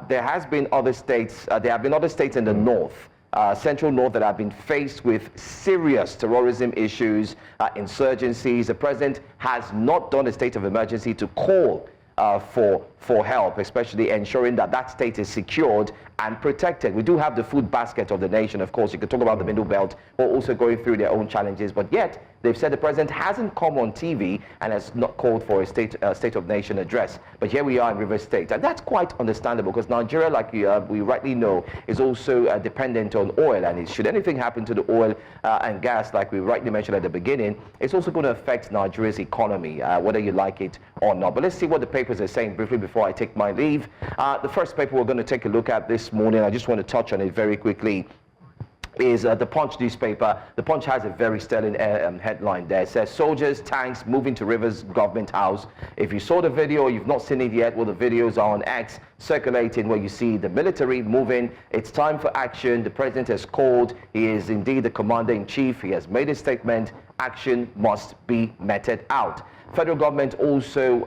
There have been other states in the north, central north, that have been faced with serious terrorism issues, insurgencies. The president has not done a state of emergency to call for help, especially ensuring that that state is secured and protected. We do have the food basket of the nation, of course. You could talk about the Middle Belt, but also going through their own challenges. But yet, they've said the president hasn't come on TV and has not called for a state of nation address. But here we are in Rivers State. And that's quite understandable because Nigeria, like we rightly know, is also dependent on oil. And should anything happen to the oil and gas, like we rightly mentioned at the beginning, it's also going to affect Nigeria's economy, whether you like it or not. But let's see what the papers are saying briefly before I take my leave. The first paper we're going to take a look at this morning, I just want to touch on it very quickly, is the Punch newspaper. The Punch has a very sterling headline there. It says, soldiers, tanks moving to Rivers Government House. If you saw the video, you've not seen it yet, well, the videos are on X circulating where you see the military moving. It's time for action. The president has called. He is indeed the commander-in-chief. He has made a statement. Action must be meted out. Federal government also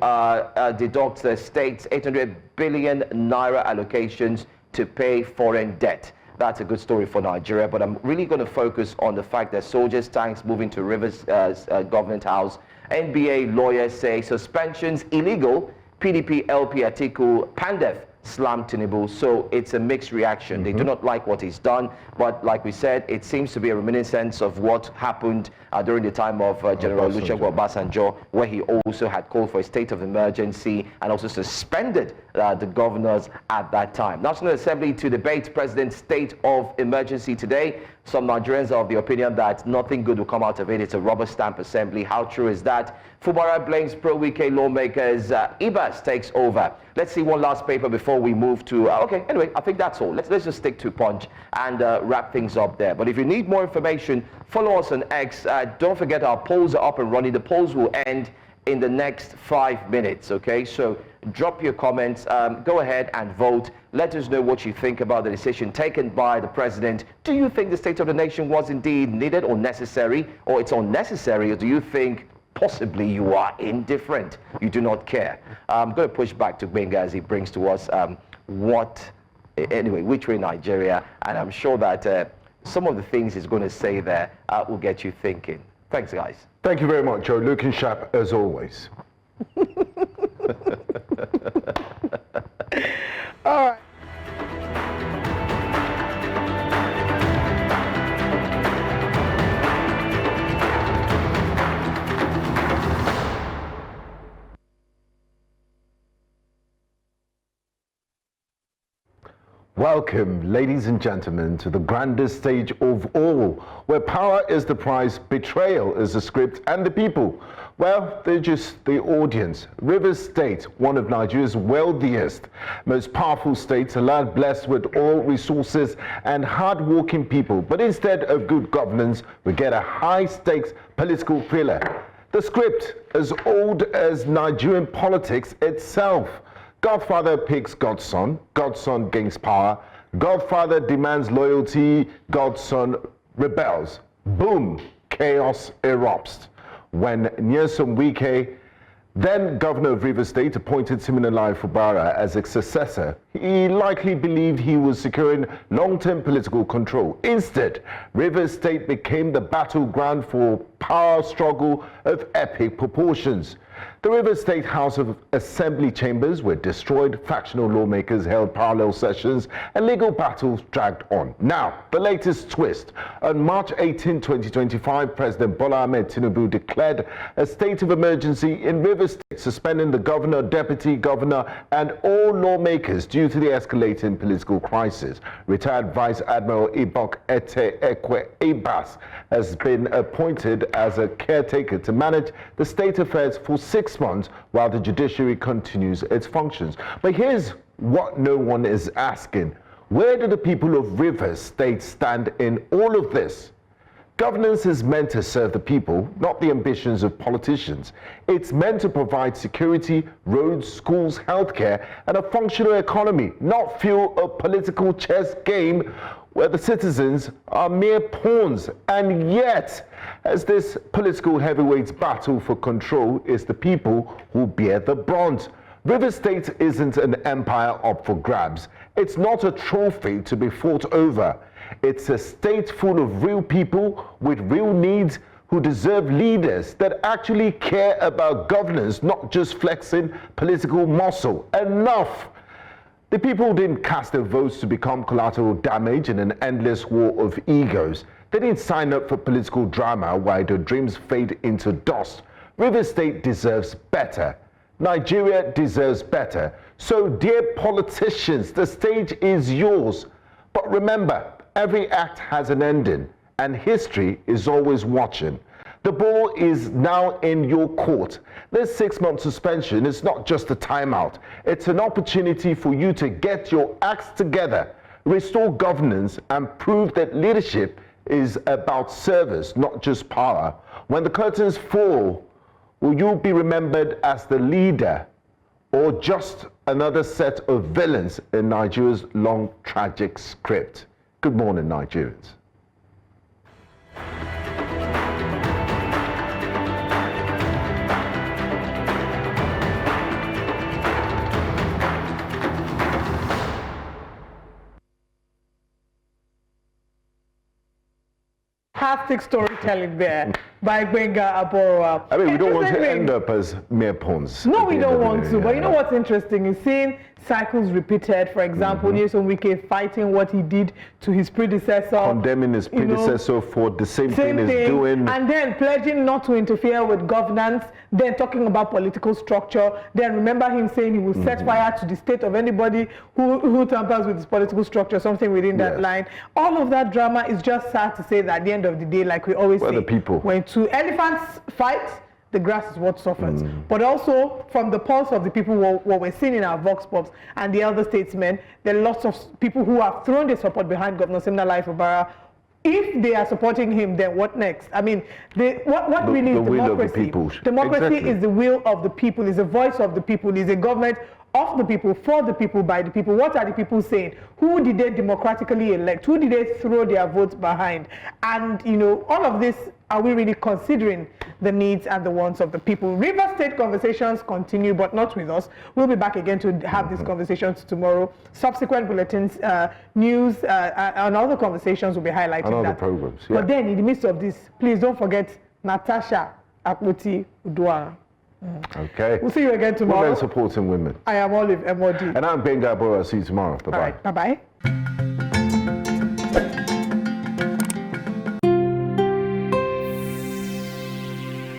deducts the state's 800 billion naira allocations to pay foreign debt. That's a good story for Nigeria, but I'm really going to focus on the fact that soldiers, tanks moving to Rivers Government House. NBA lawyers say suspensions illegal. PDP LP Atiku Pandef slammed Tinubu, so it's a mixed reaction. They do not like what he's done, but like we said, it seems to be a reminiscence of what happened during the time of General Olusegun Obasanjo, where he also had called for a state of emergency and also suspended the governors at that time. National Assembly to debate President's state of emergency today. Some Nigerians are of the opinion that nothing good will come out of it. It's a rubber stamp assembly. How true is that? Fubara blames pro-Wike lawmakers. Ibas takes over. Let's see one last paper before we move to... okay, anyway, I think that's all. Let's just stick to Punch and wrap things up there. But if you need more information, follow us on X. Don't forget our polls are up and running. The polls will end in the next 5 minutes, okay? So drop your comments, go ahead and vote. Let us know what you think about the decision taken by the president. Do you think the state of the nation was indeed needed or necessary, or it's unnecessary, or do you think possibly you are indifferent? You do not care. I'm going to push back to Benga as he brings to us which way Nigeria, and I'm sure that some of the things he's going to say there will get you thinking. Thanks, guys. Thank you very much, Joe. Looking sharp as always. All right. Welcome, ladies and gentlemen, to the grandest stage of all, where power is the prize, betrayal is the script, and the people, well, they're just the audience. Rivers State, one of Nigeria's wealthiest, most powerful states, a land blessed with oil resources and hard-working people. But instead of good governance, we get a high-stakes political thriller. The script as old as Nigerian politics itself. Godfather picks godson, godson gains power, godfather demands loyalty, godson rebels. Boom, chaos erupts. When Nyesom Wike, then governor of Rivers State, appointed Siminalayi Fubara as its successor, he likely believed he was securing long-term political control. Instead, Rivers State became the battleground for power struggle of epic proportions. The Rivers State House of Assembly chambers were destroyed, factional lawmakers held parallel sessions, and legal battles dragged on. Now, the latest twist. On March 18, 2025, President Bola Tinubu declared a state of emergency in Rivers State, suspending the governor, deputy governor, and all lawmakers due to the escalating political crisis. Retired Vice Admiral Ibok-Ete Ibas has been appointed as a caretaker to manage the state affairs for 6 months while the judiciary continues its functions. But here's what no one is asking. Where do the people of Rivers State stand in all of this? Governance is meant to serve the people, not the ambitions of politicians. It's meant to provide security, roads, schools, healthcare, and a functional economy, not fuel a political chess game where the citizens are mere pawns. And yet, as this political heavyweights battle for control, it's the people who bear the brunt. Rivers State isn't an empire up for grabs. It's not a trophy to be fought over. It's a state full of real people with real needs, who deserve leaders that actually care about governance, not just flexing political muscle. Enough! The people didn't cast their votes to become collateral damage in an endless war of egos. They didn't sign up for political drama while their dreams fade into dust. Rivers State deserves better. Nigeria deserves better. So, dear politicians, the stage is yours. But remember, every act has an ending, and history is always watching. The ball is now in your court. This 6-month suspension is not just a timeout. It's an opportunity for you to get your acts together, restore governance, and prove that leadership is about service, not just power. When the curtains fall, will you be remembered as the leader or just another set of villains in Nigeria's long, tragic script? Good morning, Nigerians. Fantastic storytelling there by Gbenga Aboroa. I mean, we don't want to end up as mere pawns. No, we don't want to. But you know what's interesting is seeing cycles repeated. For example, Nyesom Wike fighting what he did to his predecessor. Condemning his predecessor for the same thing he's doing. And then pledging not to interfere with governance. Then talking about political structure. Then remember him saying he will set fire to the state of anybody who tampers with his political structure, something within that line. All of that drama is just sad to say that at the end of the day, like we always say, the people. When two elephants fight, the grass is what suffers. But also from the pulse of the people, what we're seeing in our vox pops and the elder statesmen, there are lots of people who have thrown their support behind Governor Siminalayi Fubara. If they are supporting him, then what next? I mean, what really is democracy? Democracy is the will of the people, is the voice of the people, is a government of the people, for the people, by the people. What are the people saying? Who did they democratically elect? Who did they throw their votes behind? And, you know, all of this, are we really considering the needs and the wants of the people? River State conversations continue, but not with us. We'll be back again to have these conversations tomorrow. Subsequent bulletins, news, and other conversations will be highlighting and other that. programs. But then, in the midst of this, please don't forget Natasha Akpoti Udua. Okay. We'll see you again tomorrow. Women supporting women. I am Olive Emodi. And I'm Gbenga Aboroa. See you tomorrow. Bye-bye. Bye-bye.